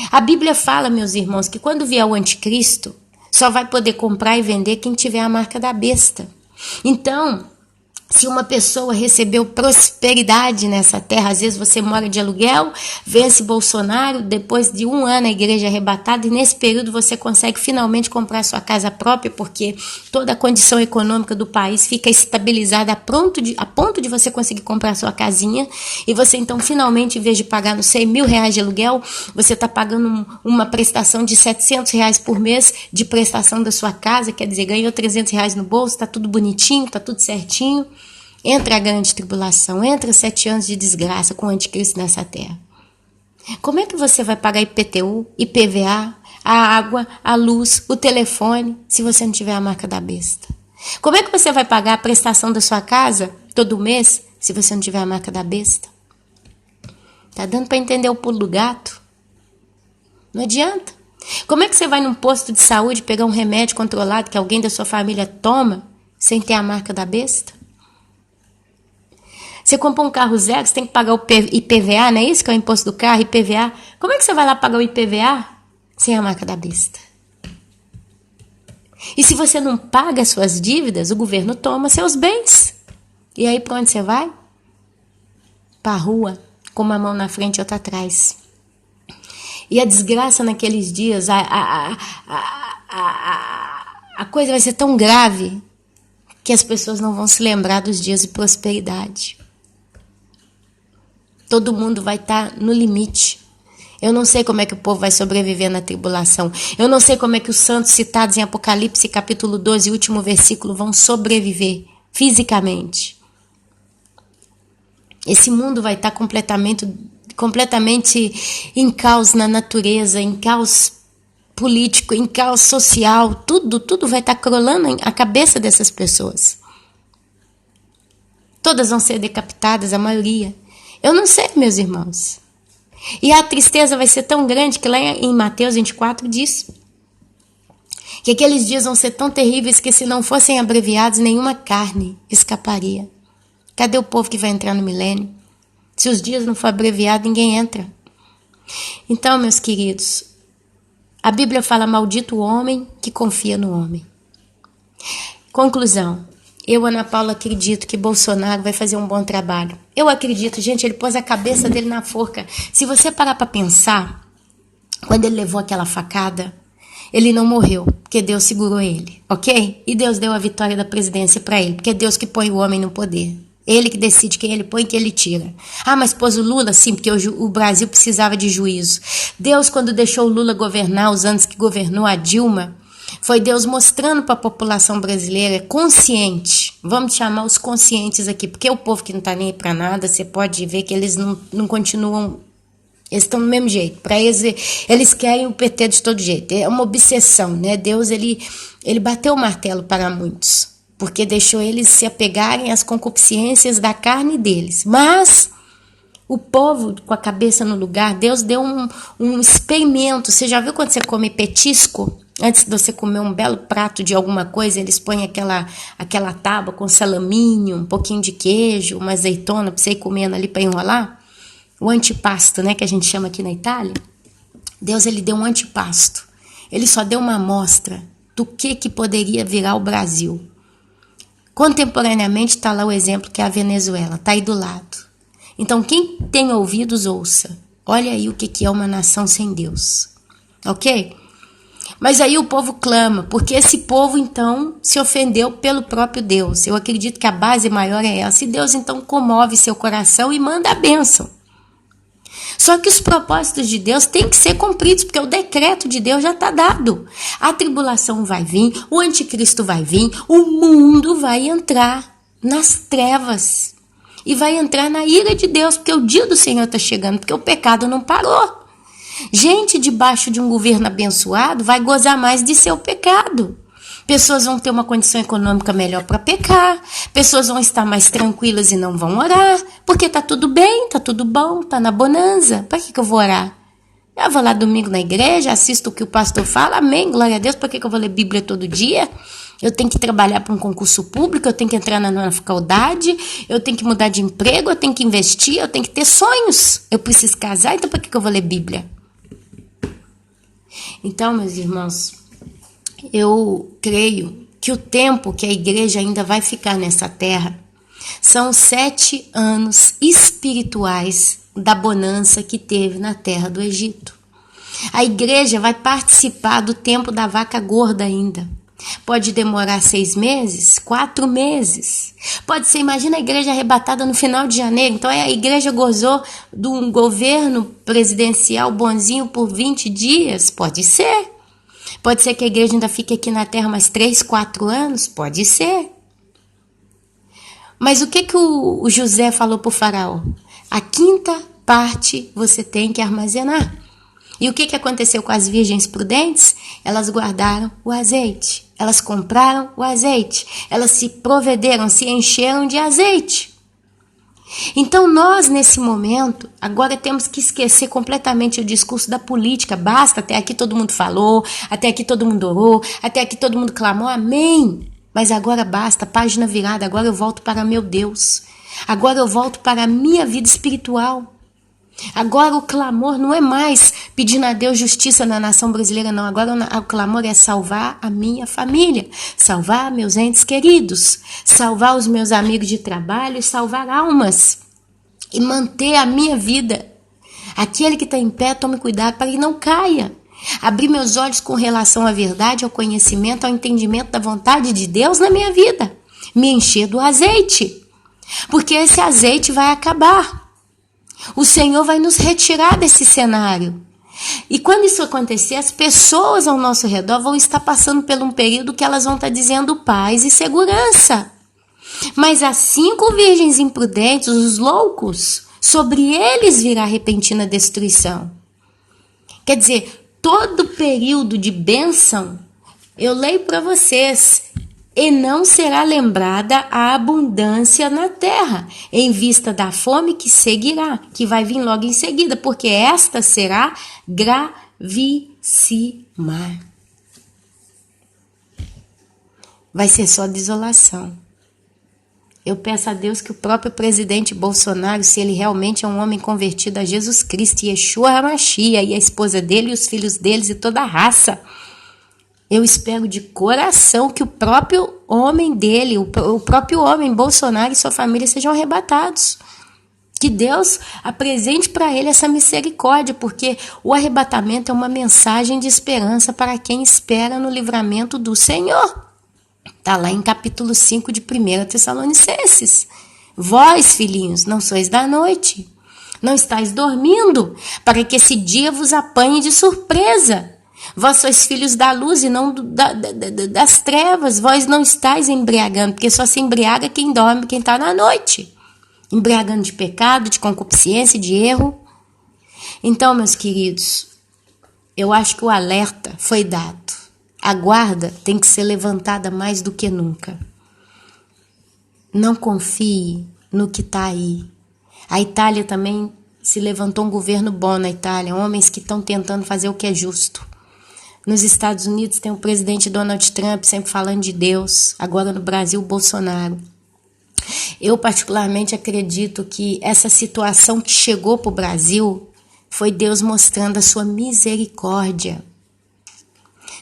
A Bíblia fala, meus irmãos, que quando vier o anticristo, só vai poder comprar e vender quem tiver a marca da besta. Então, se uma pessoa recebeu prosperidade nessa terra, às vezes você mora de aluguel, vence Bolsonaro, depois de 1 ano a igreja é arrebatada, e nesse período você consegue finalmente comprar sua casa própria, porque toda a condição econômica do país fica estabilizada a ponto de você conseguir comprar sua casinha, e você então finalmente, em vez de pagar, não sei, R$1.000 de aluguel, você está pagando uma prestação de R$700 por mês de prestação da sua casa, quer dizer, ganhou R$300 no bolso, está tudo bonitinho, está tudo certinho. Entra a grande tribulação, entra 7 anos de desgraça com o anticristo nessa terra. Como é que você vai pagar IPTU, IPVA, a água, a luz, o telefone, se você não tiver a marca da besta? Como é que você vai pagar a prestação da sua casa todo mês, se você não tiver a marca da besta? Tá dando para entender o pulo do gato? Não adianta. Como é que você vai num posto de saúde pegar um remédio controlado que alguém da sua família toma sem ter a marca da besta? Você compra um carro zero, você tem que pagar o IPVA, não é isso que é o imposto do carro, IPVA? Como é que você vai lá pagar o IPVA sem a marca da besta? E se você não paga as suas dívidas, o governo toma seus bens. E aí para onde você vai? Para a rua, com uma mão na frente e outra atrás. E a desgraça naqueles dias, a coisa vai ser tão grave que as pessoas não vão se lembrar dos dias de prosperidade. Todo mundo vai estar no limite. Eu não sei como é que o povo vai sobreviver na tribulação. Eu não sei como é que os santos citados em Apocalipse, capítulo 12, último versículo, vão sobreviver fisicamente. Esse mundo vai estar completamente em caos na natureza, em caos político, em caos social. Tudo vai estar crolando a cabeça dessas pessoas. Todas vão ser decapitadas, a maioria. Eu não sei, meus irmãos. E a tristeza vai ser tão grande que lá em Mateus 24 diz que aqueles dias vão ser tão terríveis que se não fossem abreviados, nenhuma carne escaparia. Cadê o povo que vai entrar no milênio? Se os dias não for abreviado, ninguém entra. Então, meus queridos, a Bíblia fala: maldito o homem que confia no homem. Conclusão. Eu, Ana Paula, acredito que Bolsonaro vai fazer um bom trabalho. Eu acredito, gente, ele pôs a cabeça dele na forca. Se você parar para pensar, quando ele levou aquela facada, ele não morreu, porque Deus segurou ele, ok? E Deus deu a vitória da presidência para ele, porque é Deus que põe o homem no poder. Ele que decide quem ele põe e quem ele tira. Ah, mas pôs o Lula? Sim, porque o Brasil precisava de juízo. Deus, quando deixou o Lula governar, os anos que governou a Dilma, foi Deus mostrando para a população brasileira consciente. Vamos chamar os conscientes aqui, porque o povo que não está nem aí para nada, você pode ver que eles não continuam, eles estão do mesmo jeito. Para eles querem o PT de todo jeito. É uma obsessão, né? Deus, ele bateu o martelo para muitos, porque deixou eles se apegarem às concupiscências da carne deles. Mas o povo com a cabeça no lugar, Deus deu um experimento. Você já viu quando você come petisco? Antes de você comer um belo prato de alguma coisa, eles põem aquela tábua com salaminho, um pouquinho de queijo, uma azeitona para você ir comendo ali para enrolar. O antipasto, né, que a gente chama aqui na Itália. Deus, ele deu um antipasto. Ele só deu uma amostra do que poderia virar o Brasil. Contemporaneamente está lá o exemplo que é a Venezuela, está aí do lado. Então, quem tem ouvidos, ouça. Olha aí o que é uma nação sem Deus. Ok? Mas aí o povo clama, porque esse povo, então, se ofendeu pelo próprio Deus. Eu acredito que a base maior é essa. E Deus, então, comove seu coração e manda a bênção. Só que os propósitos de Deus têm que ser cumpridos, porque o decreto de Deus já está dado. A tribulação vai vir, o anticristo vai vir, o mundo vai entrar nas trevas. E vai entrar na ira de Deus, porque o dia do Senhor está chegando, porque o pecado não parou. Gente debaixo de um governo abençoado vai gozar mais de seu pecado. Pessoas vão ter uma condição econômica melhor para pecar. Pessoas vão estar mais tranquilas e não vão orar. Porque tá tudo bem, tá tudo bom, tá na bonança. Para que eu vou orar? Eu vou lá domingo na igreja, assisto o que o pastor fala, amém, glória a Deus. Para que eu vou ler Bíblia todo dia? Eu tenho que trabalhar para um concurso público, eu tenho que entrar na faculdade, eu tenho que mudar de emprego, eu tenho que investir, eu tenho que ter sonhos. Eu preciso casar, então para que eu vou ler Bíblia? Então, meus irmãos, eu creio que o tempo que a igreja ainda vai ficar nessa terra são 7 anos espirituais da bonança que teve na terra do Egito. A igreja vai participar do tempo da vaca gorda ainda. Pode demorar 6 meses, 4 meses. Pode ser, imagina a igreja arrebatada no final de janeiro. Então a igreja gozou de um governo presidencial bonzinho por 20 dias? Pode ser. Pode ser que a igreja ainda fique aqui na terra mais 3, 4 anos? Pode ser. Mas o que o José falou para o faraó? A 5ª parte você tem que armazenar. E o que aconteceu com as virgens prudentes? Elas guardaram o azeite. Elas compraram o azeite. Elas se provederam, se encheram de azeite. Então nós, nesse momento, agora temos que esquecer completamente o discurso da política. Basta, até aqui todo mundo falou, até aqui todo mundo orou, até aqui todo mundo clamou, amém. Mas agora basta, página virada, agora eu volto para meu Deus. Agora eu volto para a minha vida espiritual. Agora o clamor não é mais pedindo a Deus justiça na nação brasileira, não. Agora o clamor é salvar a minha família, salvar meus entes queridos, salvar os meus amigos de trabalho e salvar almas. E manter a minha vida. Aquele que está em pé, tome cuidado para que não caia. Abrir meus olhos com relação à verdade, ao conhecimento, ao entendimento da vontade de Deus na minha vida. Me encher do azeite. Porque esse azeite vai acabar. O Senhor vai nos retirar desse cenário. E quando isso acontecer, as pessoas ao nosso redor vão estar passando por um período que elas vão estar dizendo paz e segurança. Mas as 5 virgens imprudentes, os loucos, sobre eles virá repentina destruição. Quer dizer, todo período de bênção, eu leio para vocês, e não será lembrada a abundância na terra, em vista da fome que seguirá, que vai vir logo em seguida, porque esta será gravíssima. Vai ser só desolação. Eu peço a Deus que o próprio presidente Bolsonaro, se ele realmente é um homem convertido a Jesus Cristo, Yeshua HaMashiach, e a esposa dele, e os filhos deles e toda a raça, eu espero de coração que o próprio homem dele, o próprio homem Bolsonaro e sua família sejam arrebatados. Que Deus apresente para ele essa misericórdia, porque o arrebatamento é uma mensagem de esperança para quem espera no livramento do Senhor. Está lá em capítulo 5 de 1 Tessalonicenses. Vós, filhinhos, não sois da noite, não estáis dormindo, para que esse dia vos apanhe de surpresa. Vós sois filhos da luz e não das trevas. Vós não estáis embriagando, porque só se embriaga quem dorme, quem está na noite. Embriagando de pecado, de concupiscência, de erro. Então, meus queridos, eu acho que o alerta foi dado. A guarda tem que ser levantada mais do que nunca. Não confie no que está aí. A Itália também se levantou um governo bom na Itália, homens que estão tentando fazer o que é justo. Nos Estados Unidos tem o presidente Donald Trump sempre falando de Deus. Agora no Brasil, Bolsonaro. Eu particularmente acredito que essa situação que chegou para o Brasil foi Deus mostrando a sua misericórdia.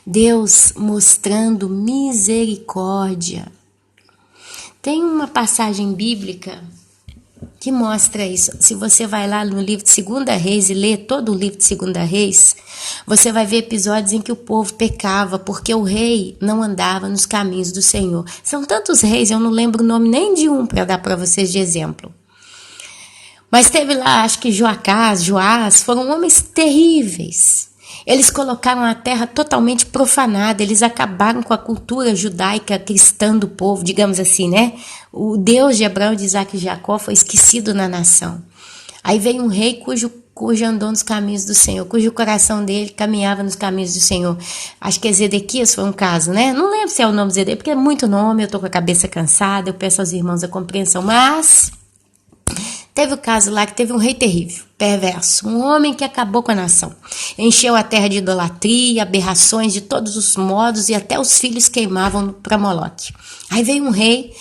Deus mostrando misericórdia. Tem uma passagem bíblica que mostra isso. Se você vai lá no livro de 2 Reis e lê todo o livro de 2 Reis, você vai ver episódios em que o povo pecava porque o rei não andava nos caminhos do Senhor. São tantos reis, eu não lembro o nome nem de um para dar para vocês de exemplo. Mas teve lá, acho que Joás, foram homens terríveis. Eles colocaram a terra totalmente profanada, eles acabaram com a cultura judaica cristã do povo, digamos assim, né? O Deus de Abraão, de Isaac e Jacó foi esquecido na nação. Aí veio um rei cujo andou nos caminhos do Senhor, cujo coração dele caminhava nos caminhos do Senhor. Acho que é Zedequias, foi um caso, né? Não lembro se é o nome Zedequias, porque é muito nome, eu tô com a cabeça cansada, eu peço aos irmãos a compreensão, mas teve o caso lá que teve um rei terrível, perverso, um homem que acabou com a nação. Encheu a terra de idolatria, aberrações de todos os modos e até os filhos queimavam para Moloque. Aí veio um rei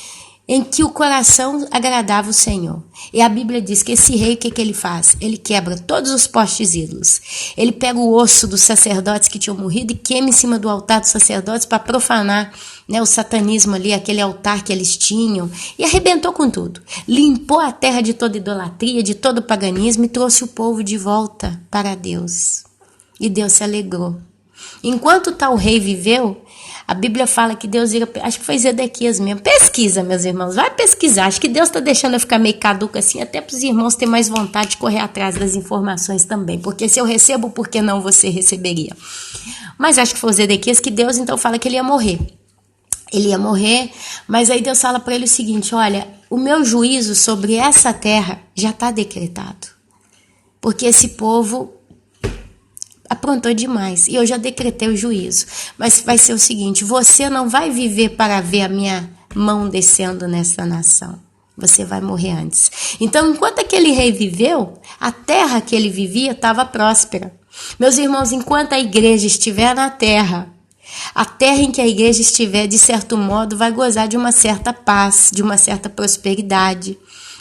em que o coração agradava o Senhor. E a Bíblia diz que esse rei, o que ele faz? Ele quebra todos os postes ídolos. Ele pega o osso dos sacerdotes que tinham morrido e queima em cima do altar dos sacerdotes para profanar né, o satanismo ali, aquele altar que eles tinham, e arrebentou com tudo. Limpou a terra de toda idolatria, de todo paganismo e trouxe o povo de volta para Deus. E Deus se alegrou. Enquanto tal rei viveu, a Bíblia fala que Deus ia, acho que foi Zedequias mesmo. Pesquisa, meus irmãos, vai pesquisar. Acho que Deus está deixando eu ficar meio caduca assim, até para os irmãos terem mais vontade de correr atrás das informações também. Porque se eu recebo, por que não você receberia? Mas acho que foi o Zedequias que Deus então fala que ele ia morrer. Ele ia morrer, mas aí Deus fala para ele o seguinte: olha, o meu juízo sobre essa terra já está decretado. Porque esse povo aprontou demais. E eu já decretei o juízo. Mas vai ser o seguinte: você não vai viver para ver a minha mão descendo nessa nação. Você vai morrer antes. Então, enquanto aquele rei viveu, a terra que ele vivia estava próspera. Meus irmãos, enquanto a igreja estiver na terra, a terra em que a igreja estiver, de certo modo, vai gozar de uma certa paz, de uma certa prosperidade,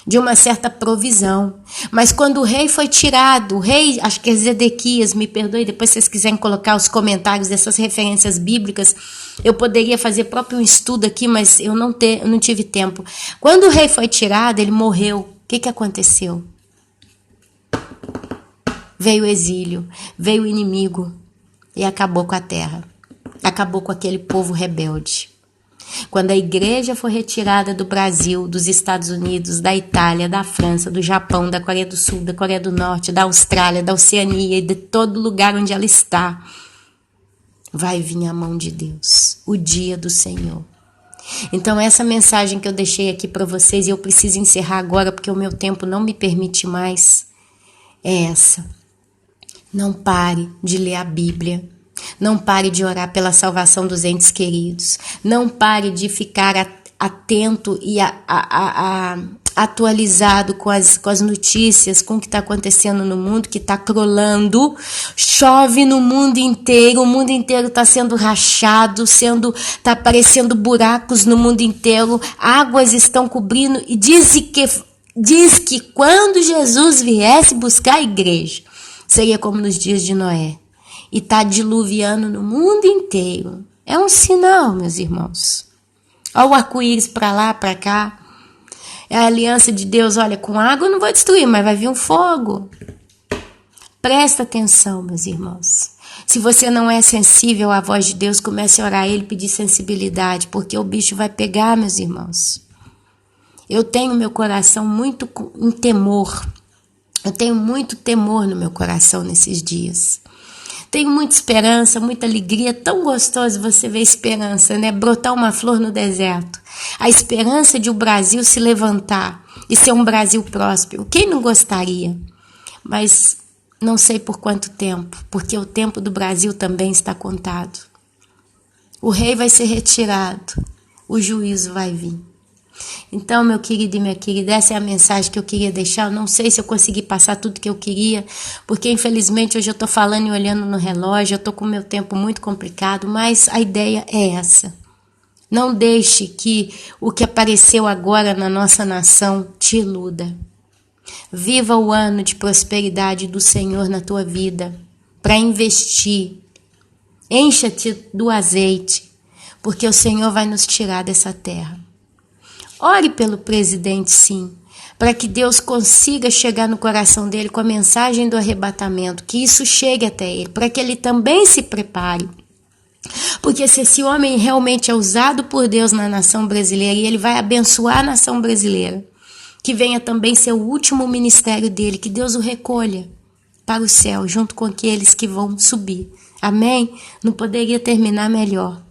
de uma certa provisão. Mas quando o rei foi tirado, o rei, acho que é Zedequias, me perdoe, depois se vocês quiserem colocar os comentários dessas referências bíblicas, eu poderia fazer próprio um estudo aqui, mas eu não tive tempo. Quando o rei foi tirado, ele morreu. O que aconteceu? Veio o exílio, veio o inimigo e acabou com a terra. Acabou com aquele povo rebelde. Quando a igreja foi retirada do Brasil, dos Estados Unidos, da Itália, da França, do Japão, da Coreia do Sul, da Coreia do Norte, da Austrália, da Oceania e de todo lugar onde ela está, vai vir a mão de Deus, o dia do Senhor. Então essa mensagem que eu deixei aqui para vocês, e eu preciso encerrar agora porque o meu tempo não me permite mais, é essa. Não pare de ler a Bíblia. Não pare de orar pela salvação dos entes queridos. Não pare de ficar atento e atualizado com as notícias, com o que está acontecendo no mundo, que está crolando. Chove no mundo inteiro, o mundo inteiro está sendo rachado, está aparecendo buracos no mundo inteiro, águas estão cobrindo, e diz que quando Jesus viesse buscar a igreja, seria como nos dias de Noé. E está diluviando no mundo inteiro. É um sinal, meus irmãos. Olha o arco-íris para lá, para cá. É a aliança de Deus. Olha, com água eu não vou destruir, mas vai vir um fogo. Presta atenção, meus irmãos. Se você não é sensível à voz de Deus, comece a orar a Ele e pedir sensibilidade, porque o bicho vai pegar, meus irmãos. Eu tenho meu coração muito em temor. Eu tenho muito temor no meu coração nesses dias. Tenho muita esperança, muita alegria. Tão gostoso você ver esperança, né? Brotar uma flor no deserto. A esperança de o Brasil se levantar e ser um Brasil próspero. Quem não gostaria? Mas não sei por quanto tempo, porque o tempo do Brasil também está contado. O rei vai ser retirado, o juízo vai vir. Então, meu querido e minha querida, essa é a mensagem que eu queria deixar. Eu não sei se eu consegui passar tudo que eu queria, porque infelizmente hoje eu estou falando e olhando no relógio, eu estou com o meu tempo muito complicado, mas a ideia é essa. Não deixe que o que apareceu agora na nossa nação te iluda. Viva o ano de prosperidade do Senhor na tua vida, para investir. Encha-te do azeite, porque o Senhor vai nos tirar dessa terra. Ore pelo presidente, sim, para que Deus consiga chegar no coração dele com a mensagem do arrebatamento, que isso chegue até ele, para que ele também se prepare. Porque se esse homem realmente é usado por Deus na nação brasileira, e ele vai abençoar a nação brasileira, que venha também ser o último ministério dele, que Deus o recolha para o céu, junto com aqueles que vão subir. Amém? Não poderia terminar melhor.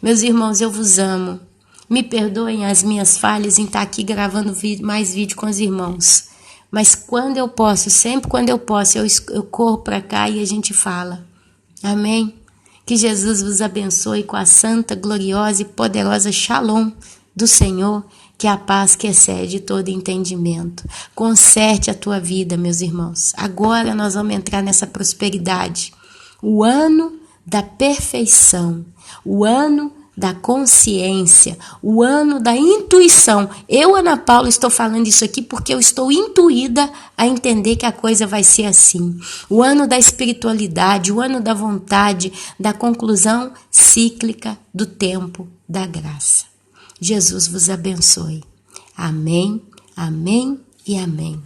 Meus irmãos, eu vos amo. Me perdoem as minhas falhas em estar aqui gravando mais vídeo com os irmãos. Mas quando eu posso, sempre quando eu posso, eu corro para cá e a gente fala. Amém? Que Jesus vos abençoe com a santa, gloriosa e poderosa Shalom do Senhor, que é a paz que excede todo entendimento. Conserte a tua vida, meus irmãos. Agora nós vamos entrar nessa prosperidade. O ano da perfeição. O ano da consciência, o ano da intuição. Eu, Ana Paula, estou falando isso aqui porque eu estou intuída a entender que a coisa vai ser assim. O ano da espiritualidade, o ano da vontade, da conclusão cíclica do tempo da graça. Jesus vos abençoe. Amém, amém e amém.